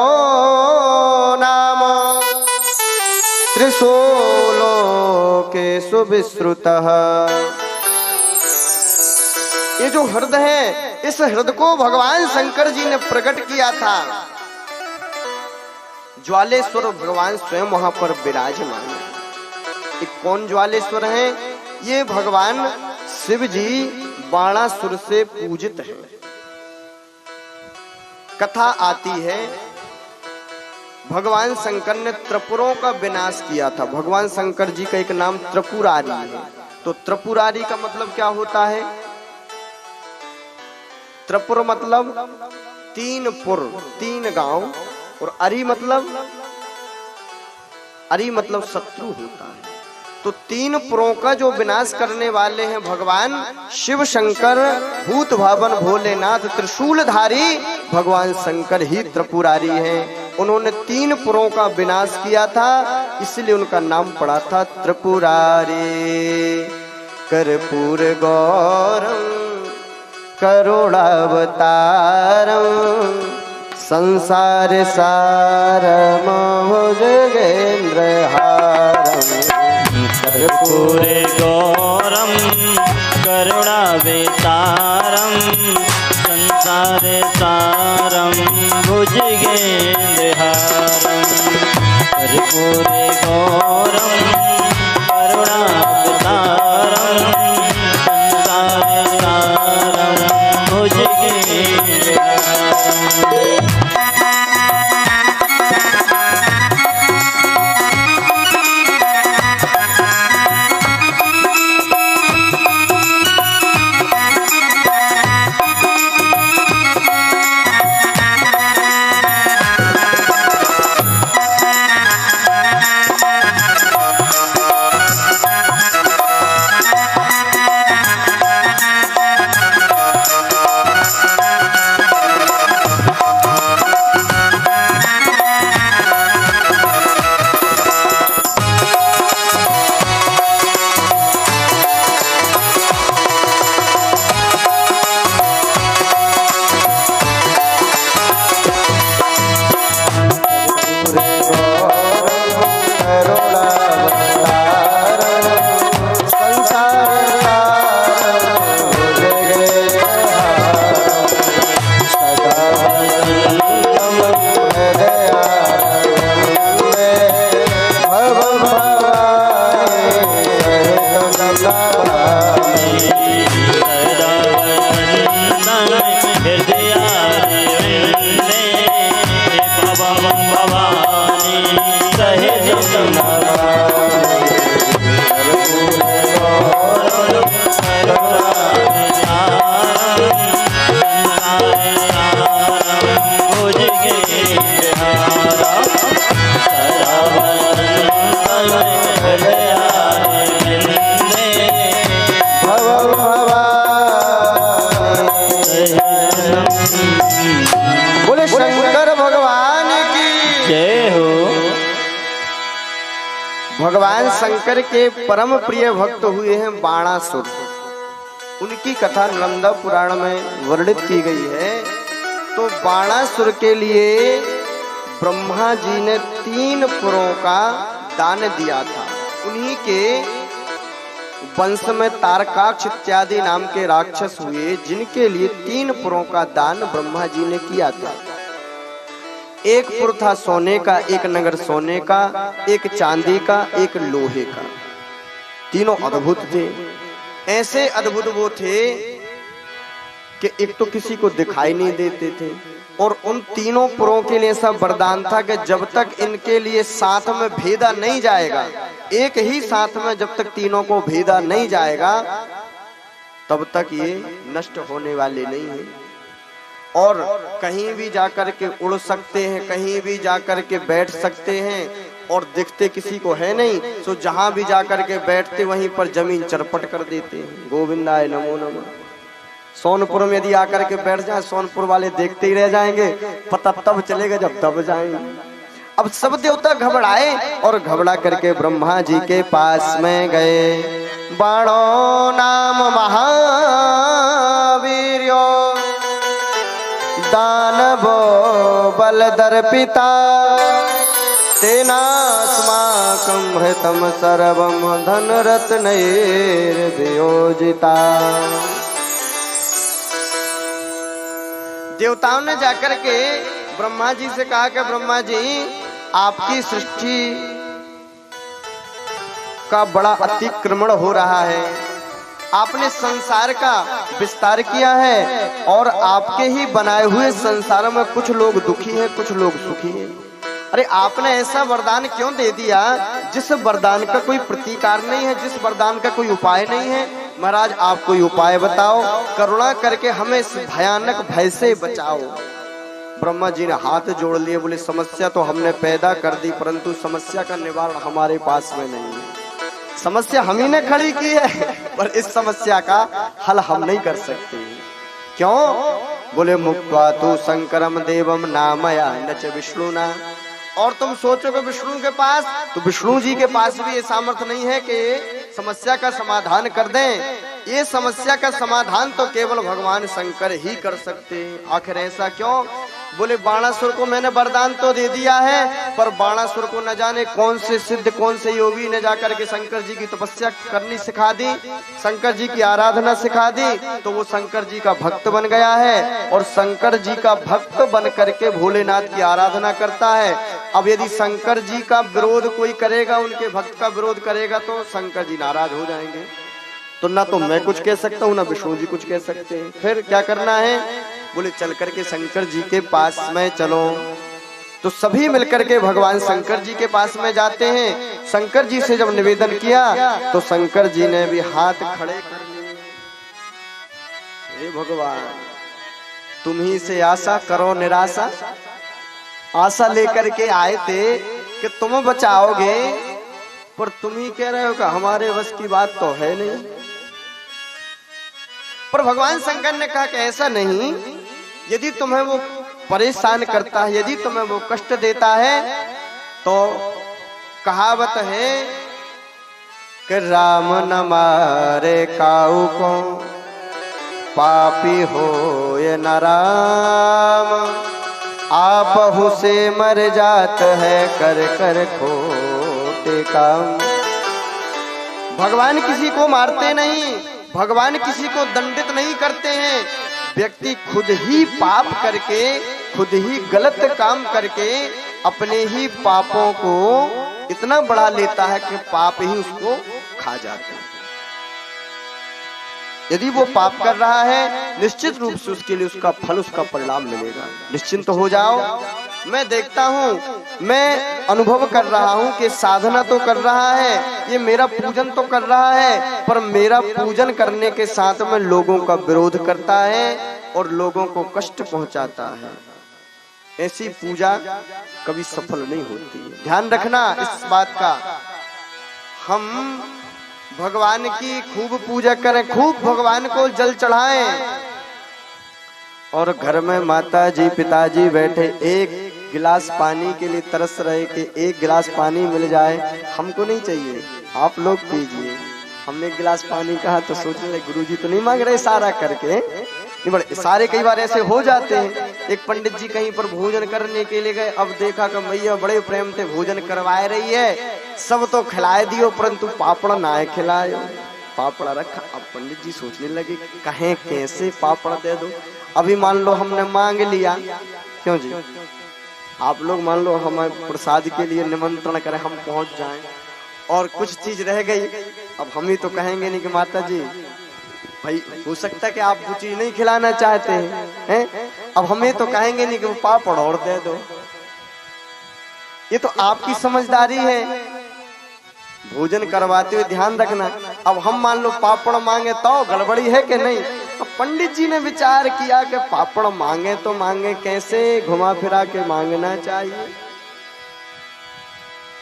नाम त्रिशूलोकेषु विश्रुतः। ये जो हृदय है, इस हृदय को भगवान शंकर जी ने प्रकट किया था। ज्वालेश्वर भगवान स्वयं वहां पर विराजमान है। ये कौन ज्वालेश्वर है? ये भगवान शिव जी बाणासुर से पूजित है। कथा आती है भगवान शंकर ने त्रिपुरों का विनाश किया था। भगवान शंकर जी का एक नाम त्रिपुरारी है। तो त्रिपुरारी का मतलब क्या होता है? त्रिपुर मतलब तीन पुर, तीन गांव, और अरि मतलब शत्रु होता है। तो तीन पुरों का जो विनाश करने वाले हैं भगवान शिव शंकर, भूत भावन भोलेनाथ, त्रिशूलधारी भगवान शंकर ही त्रिपुरारी हैं। उन्होंने तीन पुरों का विनाश किया था, इसलिए उनका नाम पड़ा था त्रिपुरारी। कर्पूर गौरम करुणावतारम संसार सारम भुजगेन्द्रहारम। कर्पूरे गौरम करुणावतारम संसारे सारम भुजगेन्द्रहारम। कर्पूरे गौरम करुणावतारम संसारे सारम भुजगेन्द्रहारम। बोले शंकर भगवान की जय हो। भगवान शंकर के परम प्रिय भक्त हुए हैं बाणासुर। उनकी कथा नालंदा पुराण में वर्णित की गई है। तो बाणासुर के लिए ब्रह्मा जी ने 3 पुरों का दान दिया था। उन्हीं के वंश में तारकाक्ष इत्यादि नाम के राक्षस हुए, जिनके लिए 3 पुरों का दान ब्रह्मा जी ने किया था। एक पुर था सोने का, एक नगर सोने का, एक चांदी का, एक लोहे का। तीनों अद्भुत थे। ऐसे अद्भुत वो थे कि एक तो किसी को दिखाई नहीं देते थे, और उन तीनों पुरों के लिए सब वरदान था कि जब तक इनके लिए साथ में भेदा नहीं जाएगा, एक ही साथ में जब तक तीनों को भेदा नहीं जाएगा, तब तक ये नष्ट होने वाले नहीं है। और कहीं भी जाकर के उड़ सकते हैं, कहीं भी जाकर के बैठ सकते हैं, और दिखते किसी को है नहीं। सो जहां भी जाकर के बैठते वहीं पर जमीन चरपट कर देते हैं। गोविंदाय नमो नमः। सोनपुर में यदि आकर के बैठ जाए, सोनपुर वाले देखते ही रह जाएंगे, पता तब चलेगा जब दब जाएंगे। अब सब देवता घबराए और घबरा करके ब्रह्मा जी के पास में गए। बाणो नाम महावीर्यो दानवो बलदर्पिता तेनास्मा संहृतम सर्वम धन रत्नैर्वियोजिता। देवताओं ने जाकर के ब्रह्मा जी से कहा कि ब्रह्मा जी, आपकी सृष्टि का बड़ा अतिक्रमण हो रहा है, आपने संसार का विस्तार किया है और आपके ही बनाए हुए संसार में कुछ लोग दुखी हैं, कुछ लोग सुखी हैं। अरे आपने ऐसा वरदान क्यों दे दिया जिस वरदान का कोई प्रतिकार नहीं है, जिस वरदान का कोई उपाय नहीं है। महाराज आप कोई उपाय बताओ, करुणा करके हमें इस भयानक भय से बचाओ। ब्रह्मा जी ने हाथ जोड़ लिए, बोले समस्या तो हमने पैदा कर दी, परंतु समस्या का निवारण हमारे पास में नहीं है। समस्या हम ही ने खड़ी की है, पर इस समस्या का हल हम नहीं कर सकते। क्यों? बोले मुक्त्वा तु शंकरम देवम नामया न च विष्णुना। और तुम सोचोगे विष्णु के पास, तो विष्णु जी के पास भी ये सामर्थ्य नहीं है कि समस्या का समाधान कर दें। ये समस्या का समाधान तो केवल भगवान शंकर ही कर सकते हैं। आखिर ऐसा क्यों? बोले बाणासुर को मैंने वरदान तो दे दिया है, पर बाणासुर को न जाने कौन से सिद्ध, कौन से योगी ने जाकर के शंकर जी की तपस्या करनी सिखा दी, शंकर जी की आराधना सिखा दी, तो वो शंकर जी का भक्त बन गया है और शंकर जी का भक्त बन करके भोलेनाथ की आराधना करता है। अब यदि शंकर जी का विरोध कोई करेगा, उनके भक्त का विरोध करेगा, तो शंकर जी नाराज हो जाएंगे। तो ना तो मैं कुछ कह सकता हूँ, ना विष्णु जी कुछ कह सकते हैं। फिर क्या करना है? बोले चल करके शंकर जी के पास में चलो। तो सभी मिलकर के भगवान शंकर जी के पास में जाते हैं। शंकर जी से जब निवेदन किया तो शंकर जी ने भी हाथ खड़े कर लिए। हे भगवान, तुम ही से आशा करो निराशा। आशा लेकर के आए थे कि तुम बचाओगे, पर तुम ही कह रहे हो कि हमारे बस की बात तो है नहीं। पर भगवान शंकर ने कहा कि ऐसा नहीं, यदि तुम्हें वो परेशान करता है, यदि तुम्हें वो कष्ट देता है, तो कहावत है कि राम न मारे काऊ को, पापी हो ये न राम, आपहु से मर जात है कर कर खोटे काम। भगवान किसी को मारते नहीं, भगवान किसी को दंडित नहीं करते हैं। व्यक्ति खुद ही पाप करके, खुद ही गलत काम करके अपने ही पापों को इतना बढ़ा लेता है कि पाप ही उसको खा जाते हैं। यदि वो पाप कर रहा है, निश्चित रूप से उसके लिए उसका फल, उसका परिणाम मिलेगा। निश्चिंत हो जाओ। मैं देखता हूँ, मैं अनुभव कर रहा हूँ कि साधना तो कर रहा है, ये मेरा पूजन तो कर रहा है, पर मेरा पूजन करने के साथ में लोगों का विरोध करता है और लोगों को कष्ट पहुंचाता है। ऐसी पूजा कभी सफल नहीं होती। ध्यान रखना इस बात का। हम भगवान की खूब पूजा करें, खूब भगवान को जल चढ़ाएं, और घर में माता जी पिताजी बैठे एक गिलास पानी के लिए तरस रहे कि एक गिलास पानी मिल जाए, हमको नहीं चाहिए, आप लोग पीजिए। हमने एक गिलास पानी कहा तो सोचने लगे गुरुजी तो नहीं मांग रहे इशारा करके। नहीं, बड़े सारे कई बार ऐसे हो जाते हैं। एक पंडित जी कहीं पर भोजन करने के लिए गए, अब देखा कि मैया बड़े प्रेम से भोजन करवाए रही है, सब तो खिलाए दियो परंतु पापड़ ना खिलाए। पापड़ रखा, अब पंडित जी सोचने लगे कहें कैसे पापड़ दे दो। अभी मान लो हमने मांग लिया, क्यों जी, आप लोग मान लो हमें प्रसाद के लिए निमंत्रण करें, हम पहुंच जाएं और कुछ चीज रह गई, अब हम ही तो कहेंगे नहीं कि माता जी भाई हो सकता है कि आप वो चीज नहीं खिलाना चाहते हैं, अब हमें तो कहेंगे नहीं कि वो पापड़ और दे दो। ये तो आपकी समझदारी है, भोजन करवाते हुए ध्यान रखना। अब हम मान लो पापड़ मांगे तो गड़बड़ी है कि नहीं। अब पंडित जी ने विचार किया कि पापड़ मांगे तो मांगे कैसे, घुमा फिरा के मांगना चाहिए।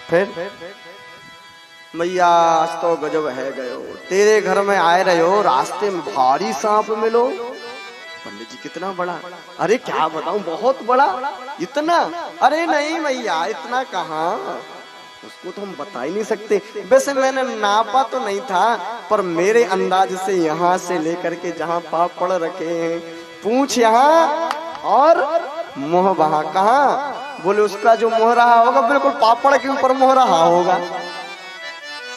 फिर मैया आज तो गजब है गयो, तेरे घर में आए रहे हो, रास्ते में भारी सांप मिलो। पंडित जी कितना बड़ा? अरे क्या बताऊं, बहुत बड़ा। इतना? अरे नहीं मैया इतना कहाँ, उसको तो हम बता ही नहीं सकते। वैसे मैंने नापा तो नहीं था, पर मेरे अंदाज से यहाँ से लेकर के जहाँ पापड़ रखे हैं, पूंछ यहाँ और मुंह वहाँ। कहाँ? बोले उसका जो मुंह रहा होगा बिल्कुल पापड़ के ऊपर मुंह रहा होगा।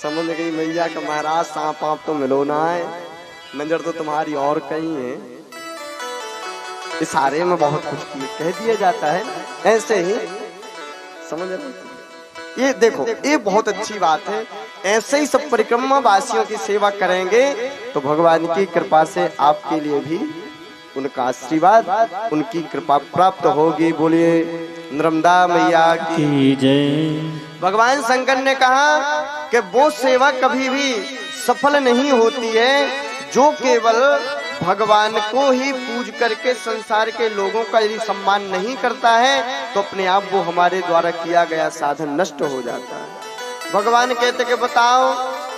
समझ गई मैया का महाराज सांप आप तो मिलो ना है, नजर तो तुम्हारी और कहीं है। इशारे में बहुत कुछ कह दिया जाता है, ऐसे ही समझ रहे। ये देखो ये बहुत अच्छी बात है। ऐसे ही सब परिक्रमा वासियों की सेवा करेंगे तो भगवान की कृपा से आपके लिए भी उनका आशीर्वाद, उनकी कृपा प्राप्त होगी। बोलिए नर्मदा मैया की जय। भगवान शंकर ने कहा कि वो सेवा कभी भी सफल नहीं होती है जो केवल भगवान को ही पूज करके संसार के लोगों का यदि सम्मान नहीं करता है तो अपने आप वो हमारे द्वारा किया गया साधन नष्ट हो जाता है। भगवान कहते कि बताओ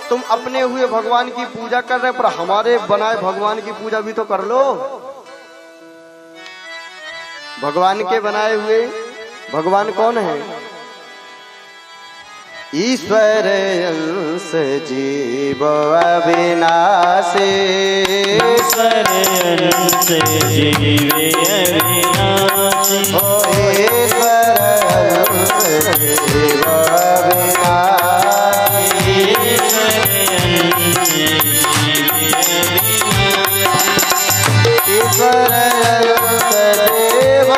तुम अपने हुए भगवान की पूजा कर रहे पर हमारे बनाए भगवान की पूजा भी तो कर लो। भगवान के बनाए हुए भगवान कौन है? ईश्वर अंश जीव अविनाशी, ईश्वर अंश जीव अविनाशी, ओ ईश्वर अंश जीव अविनाशी, ईश्वर अंश जीव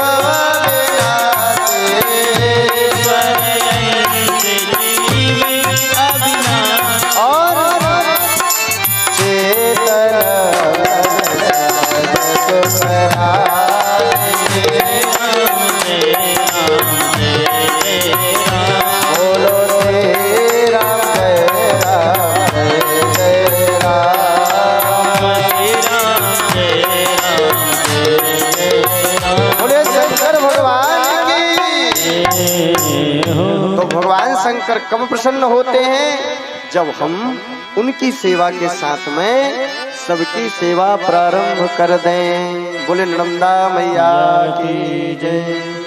शंकर कब प्रसन्न होते हैं? जब हम उनकी सेवा के साथ में सबकी सेवा प्रारंभ कर दें। बोले नर्मदा मैया की जय।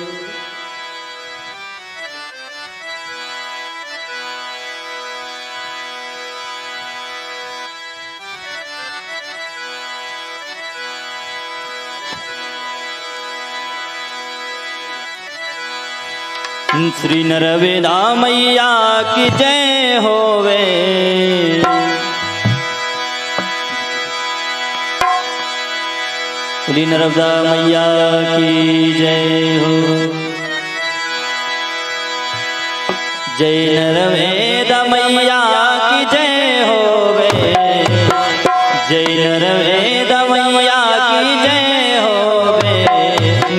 श्री नर्मदा मैया की जय होवे। श्री नर्मदा मैया की जय हो। जय नर्मदा मैया की जय होवे। जय नर्मदा मैया की जय होवे।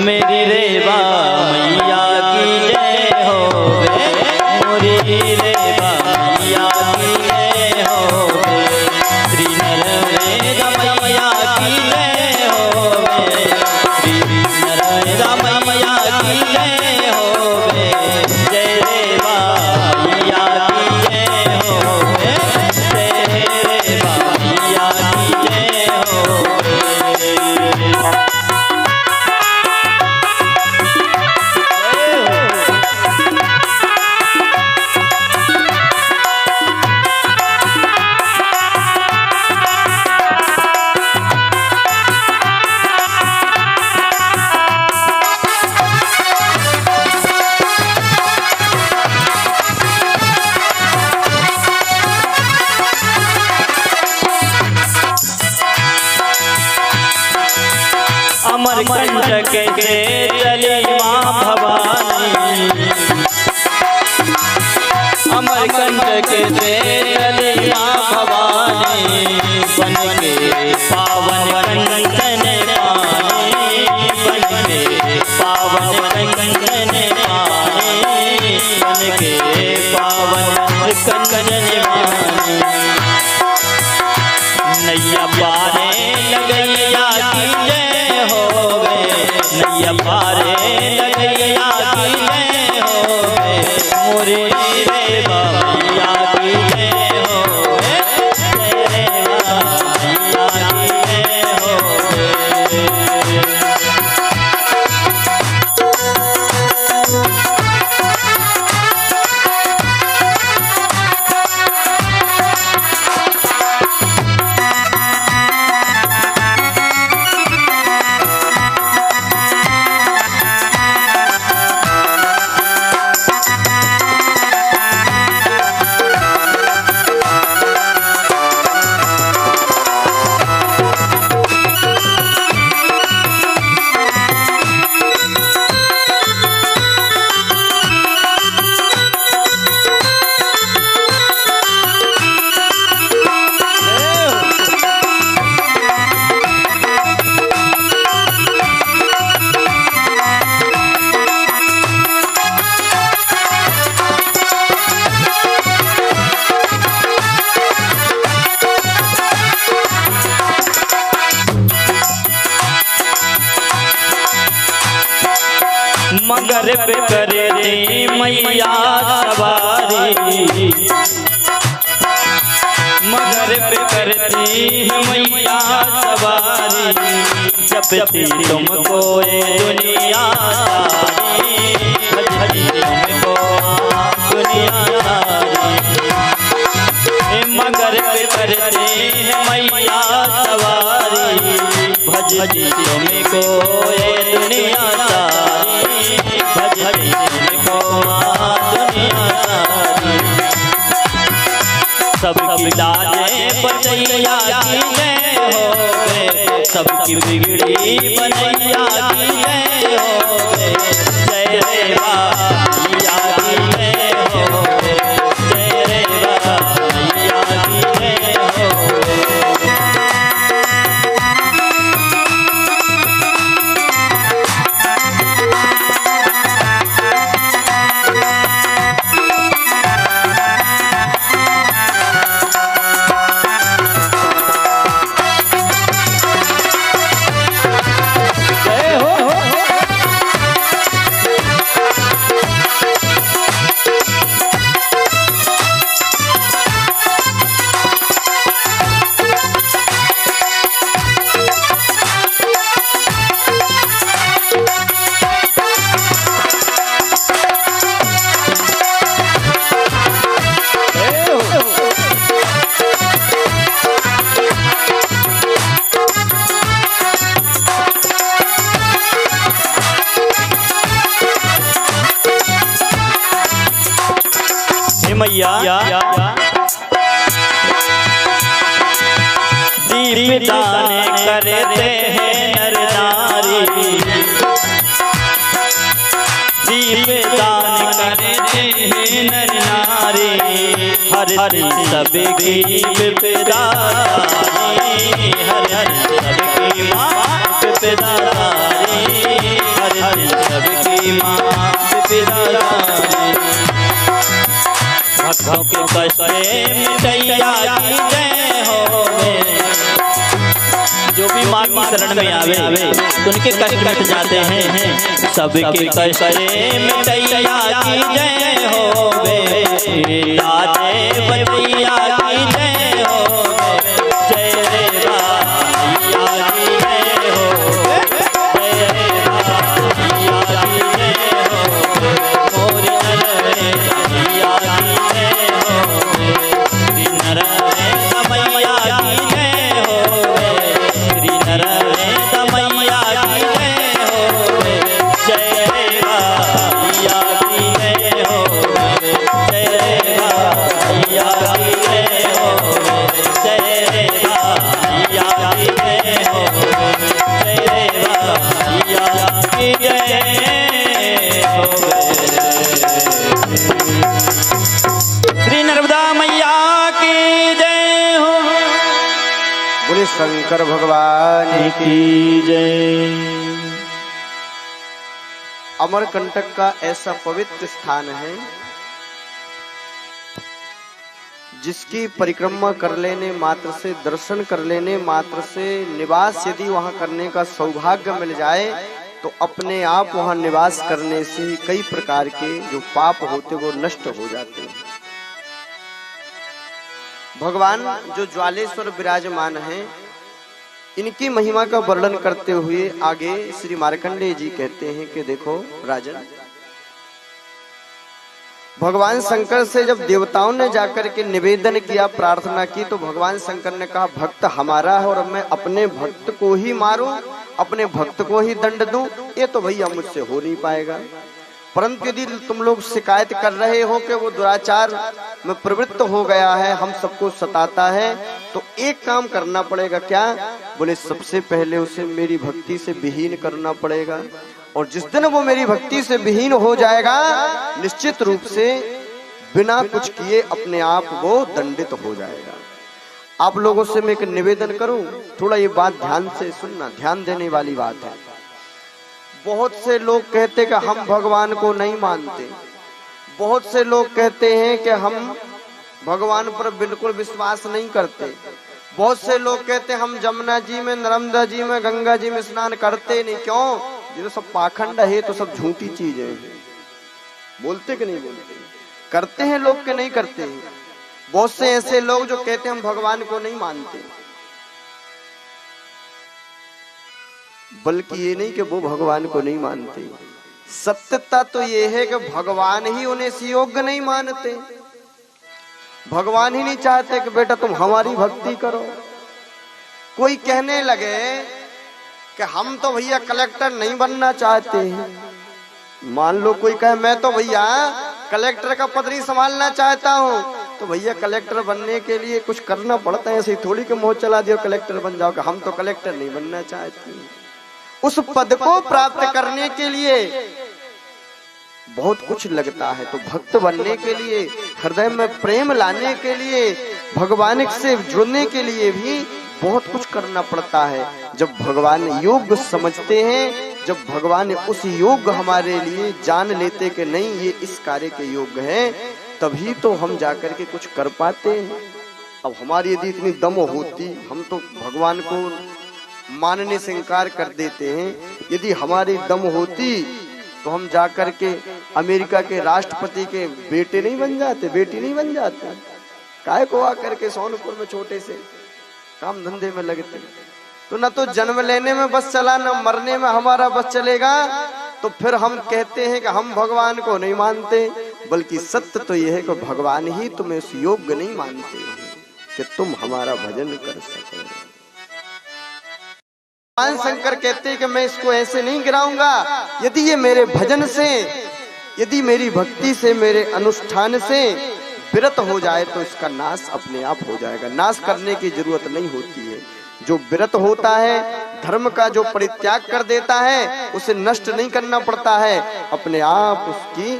मेरी रेवा मैया की जय होवे। मोरी रेवा मैया की जय होवे। श्री नर्मदा मैया की जय होवे। श्री नर्मदा मैया की जय होवे। जय रेवा मैया की जय होवे। जय रेवा मैया की जय होवे। अमरकंटक से चली माँ भवानी। अमरकंटक से चली माँ भवानी। बन के पावन कंचन पानी। बन के पावन कंचन पानी। बन के पावन कंचन पानी। नैया पारे लगैया की जय होवे। नैया पारे लगैया की जय होवे। मोरे रेवा मैया की जय होवे। जय रेवा मैया की जय होवे। मगर पे करती मैया सवारी, मगर पे करती मैया सवारी, जपती तुमको ये दुनिया सारी, भजती तुमको दुनिया सारी। मगर पे करती मैया सवारी, भजती तुमको ये दुनिया सारी, भजती तुमको दुनिया सारी। सबकी लाजें बचैया की जय हो, सबकी बिगड़ी बनैया की जय हो, जय रे मैया की जय हो, जय रे मैया की जय हो। मैया दीप दान करते हैं नर नारी, दीप दान करते हैं नर नारी, हर हर सबकी विपदारी, हर हर सबकी माँ विपदारी, हर हर सबकी माँ विपदारी। भक्तों के कष्ट मिटैया की जय हो, जो भी माँ की शरण में आवे तो उनके कष्ट मिट जाते हैं। सबके कष्ट मिटैया की जय हो, लाजे बचैया की जय हो, जय रे मैया की जय हो, जय रे मैया की जय हो, मोरी नरे मैया की जय हो, श्री नरे मैया की जय हो, श्री नरे मैया की जय हो, जय रे मैया की जय हो, जय रे मैया की जय हो, जय रे मैया की जय हो, जय रे मैया की जय हो। श्री नर्मदा मैया की जय हो। बोले शंकर भगवान की जय। अमरकंटक का ऐसा पवित्र स्थान है जिसकी परिक्रमा कर लेने मात्र से, दर्शन कर लेने मात्र से, निवास यदि वहां करने का सौभाग्य मिल जाए तो अपने आप वहां निवास करने से कई प्रकार के जो पाप होते वो नष्ट हो जाते हैं। भगवान जो ज्वालेश्वर विराजमान हैं, इनकी महिमा का वर्णन करते हुए आगे श्री मार्कंडेय जी कहते हैं कि देखो राजन, भगवान शंकर से जब देवताओं ने जाकर के निवेदन किया, प्रार्थना की, तो भगवान शंकर ने कहा भक्त हमारा है और मैं अपने भक्त को ही मारूं, अपने भक्त को ही दंड दूं, ये तो भैया मुझसे हो नहीं पाएगा। परंतु यदि तुम लोग शिकायत कर रहे हो कि वो दुराचार में प्रवृत्त हो गया है, हम सबको सताता है, तो एक काम करना पड़ेगा। क्या? बोले सबसे पहले उसे मेरी भक्ति से विहीन करना पड़ेगा, और जिस दिन वो मेरी भक्ति से विहीन हो जाएगा, निश्चित रूप से बिना कुछ किए अपने आप वो दंडित हो जाएगा। आप लोगों से मैं एक निवेदन करूं, थोड़ा ये बात ध्यान से सुनना, ध्यान देने वाली बात है। बहुत से लोग कहते कि हम भगवान को नहीं मानते, बहुत से लोग कहते हैं कि हम भगवान पर बिल्कुल विश्वास नहीं करते, बहुत से लोग कहते हैं हम जमुना जी में, नर्मदा जी में, गंगा जी में स्नान करते नहीं। क्यों? ये तो सब पाखंड है, तो सब झूठी चीजें हैं। बोलते कि नहीं बोलते? करते हैं लोग के नहीं करते हैं। बहुत से ऐसे लोग जो कहते हैं हम भगवान को नहीं मानते, बल्कि ये नहीं कि वो भगवान को नहीं मानते, सत्यता तो ये है कि भगवान ही उन्हें इस योग्य नहीं मानते। भगवान ही नहीं चाहते कि बेटा तुम हमारी भक्ति करो। कोई कहने लगे कि हम तो भैया कलेक्टर नहीं बनना चाहते हैं, मान लो कोई कहे मैं तो भैया कलेक्टर का पद नहीं संभालना चाहता हूँ, तो भैया कलेक्टर बनने के लिए कुछ करना पड़ता है, ऐसे ही थोड़ी के मुंह चला दियो कलेक्टर बन जाओ, कि हम तो कलेक्टर नहीं बनना चाहते। उस पद को प्राप्त करने के लिए बहुत कुछ लगता है। तो भक्त बनने के लिए, हृदय में प्रेम लाने के लिए, भगवान से जुड़ने के लिए भी बहुत कुछ करना पड़ता है। जब भगवान योग्य समझते हैं, जब भगवान उस योग्य हमारे लिए जान लेते कि नहीं ये इस कार्य के योग्य है, तभी तो हम जाकर के कुछ कर पाते हैं। अब हमारी यदि इतनी दम होती, हम तो भगवान को मानने से इनकार कर देते हैं। यदि हमारी दम होती तो हम जाकर के अमेरिका के राष्ट्रपति के बेटे नहीं बन जाते, बेटी नहीं बन जाते। काय को आकर के सोनपुर में छोटे से काम धंधे में लगते। तो न तो जन्म लेने में बस चला, न मरने में हमारा बस चलेगा। तो फिर हम कहते हैं कि हम भगवान को नहीं मानते, बल्कि सत्य तो यह है कि भगवान ही तुम्हें इस योग्य नहीं मानते हैं कि तुम हमारा भजन कर सको। भगवान शंकर कहते हैं कि मैं इसको ऐसे नहीं गिराऊंगा, यदि ये मेरे भजन से, यदि मेरी भक्ति से, मेरे अनुष्ठान से विरत हो जाए तो इसका नाश अपने आप हो जाएगा। नाश करने की जरूरत नहीं होती है। जो विरत होता है, धर्म का जो परित्याग कर देता है, उसे नष्ट नहीं करना पड़ता है, अपने आप उसकी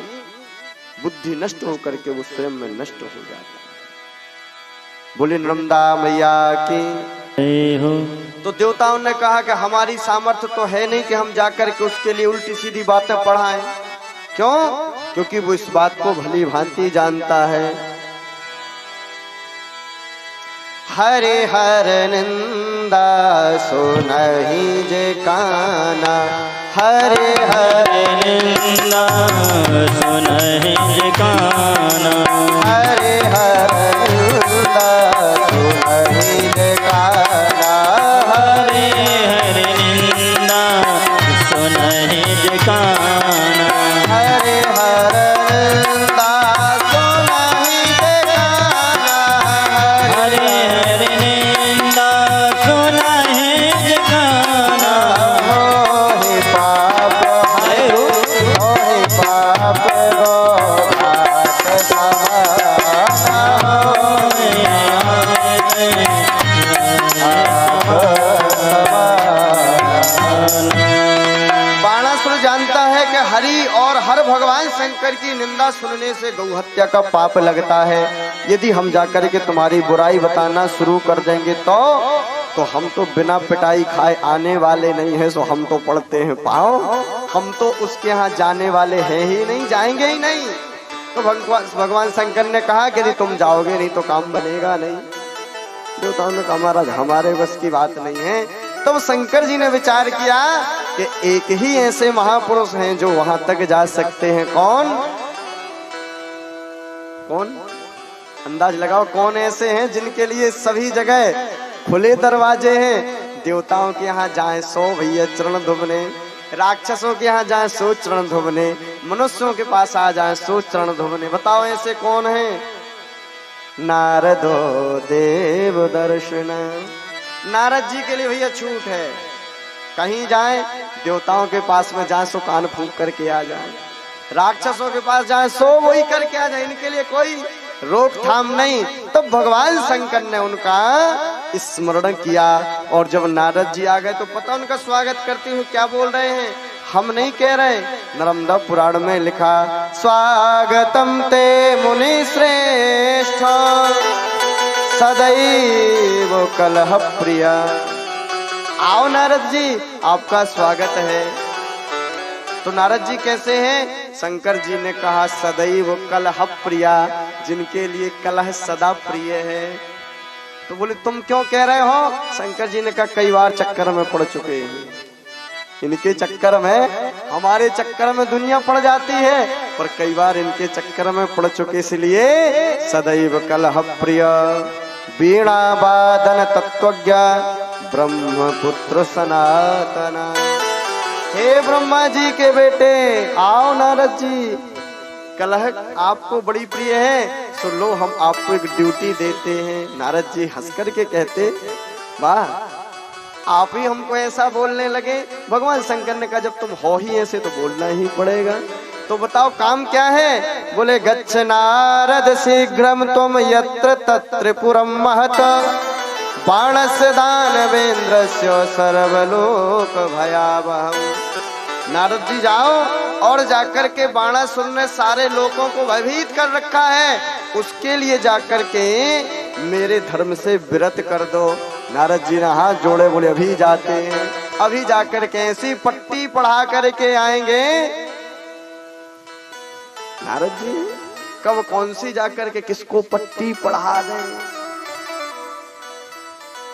बुद्धि नष्ट होकर के वो स्वयं में नष्ट हो जाता है। बोले नर्मदा मैया की। तो देवताओं ने कहा कि हमारी सामर्थ्य तो है नहीं कि हम जाकर के उसके लिए उल्टी सीधी बातें पढ़ाएं। क्यों? क्योंकि वो इस बात को भली भांति जानता है। हरे हर निंदा सुनहि जे काना, हरे हर निंदा सुनहि जे काना, हरे हर निंदा सुनहि जे काना, हरे हर निंदा सुनहि जे काना, हरे हर निंदा सुनहि जे काना, हरे हर निंदा सुनहि जे काना। होहि पाप होहि पाप गो घाट समाना, बाणासुर जानता है कि हरि और हर भगवान शंकर की निंदा सुनने से गौ हत्या का पाप लगता है। यदि हम जाकर के तुम्हारी बुराई बताना शुरू कर देंगे तो हम तो बिना पिटाई खाए आने वाले नहीं हैं। सो हम तो पढ़ते हैं पाओ, हम तो उसके यहाँ जाने वाले हैं ही नहीं, जाएंगे ही नहीं। तो भगवान शंकर ने कहा कि यदि तुम जाओगे नहीं तो काम बनेगा नहीं। देवताओं ने कहा महाराज हमारे बस की बात नहीं है। तो शंकर जी ने विचार किया कि एक ही ऐसे महापुरुष हैं जो वहां तक जा सकते हैं। कौन कौन? अंदाज लगाओ कौन ऐसे हैं जिनके लिए सभी जगह खुले दरवाजे हैं। देवताओं के यहाँ जाए सो भैया चरण धुबने, राक्षसों के यहाँ जाए सो चरण धुबने, मनुष्यों के पास आ जाए सो चरण धुबने। बताओ ऐसे कौन है? नारदो देव दर्शन। नारद जी के लिए भैया छूट है, कहीं जाए देवताओं के पास में जाए सो कान फूंक करके आ जाए, राक्षसों के पास जाए सो वही करके आ जाए, इनके लिए कोई रोकथाम नहीं। तो भगवान शंकर ने उनका स्मरण किया और जब नारद जी आ गए तो पता उनका स्वागत करते हुए क्या बोल रहे हैं, हम नहीं कह रहे। नर्मदा पुराण में लिखा स्वागतम ते मुनि श्रेष्ठ सदैव कलह प्रिया। आओ नारद जी आपका स्वागत है। तो नारद जी कैसे हैं? शंकर जी ने कहा सदैव कलह प्रिया, जिनके लिए कलह सदा प्रिय है। तो बोले तुम क्यों कह रहे हो? शंकर जी ने कहा कई बार चक्कर में पड़ चुके हैं। इनके चक्कर में, हमारे चक्कर में दुनिया पड़ जाती है, पर कई बार इनके चक्कर में पड़ चुके, इसलिए सदैव कलह प्रिय वीणा वादन तत्वज्ञ ब्रह्मपुत्र सनातना। हे ब्रह्मा जी के बेटे, आओ नारद जी, कलह आपको बड़ी प्रिय है, सुन लो हम आपको एक ड्यूटी देते हैं। नारद जी हंस करके कहते, वाह, आप ही हमको ऐसा बोलने लगे। भगवान शंकर ने कहा, जब तुम हो ही ऐसे तो बोलना ही पड़ेगा, तो बताओ काम क्या है। बोले, गच्छ नारद शीघ्रम तुम यत्र तत्र पुरम महत बाणस्य दानवेन्द्रस्य सर्वलोक भयावह। नारद जी जाओ और जाकर के बाणासुर ने सारे लोगों को भयभीत कर रखा है, उसके लिए जाकर के मेरे धर्म से विरत कर दो। नारद जी ने हाथ जोड़े, बोले अभी जाते हैं, अभी जाकर के ऐसी पट्टी पढ़ा करके आएंगे। नारद जी कब कौन सी जाकर के किसको पट्टी पढ़ा दें।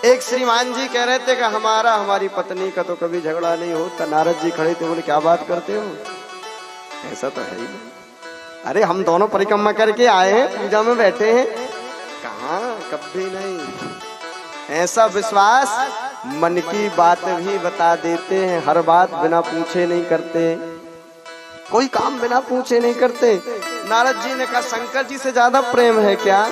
एक श्रीमान जी कह रहे थे कि हमारी पत्नी का तो कभी झगड़ा नहीं होता। नारद जी खड़े थे, बोले क्या बात करते हो, ऐसा तो है ही नहीं। अरे हम दोनों परिक्रमा करके आए हैं, पूजा में बैठे हैं, कहाँ, कभी नहीं। ऐसा विश्वास, मन की बात भी बता देते हैं, हर बात बिना पूछे नहीं करते, कोई काम बिना पूछे नहीं करते। नारद जी ने कहा, शंकर जी से ज्यादा प्रेम है क्या।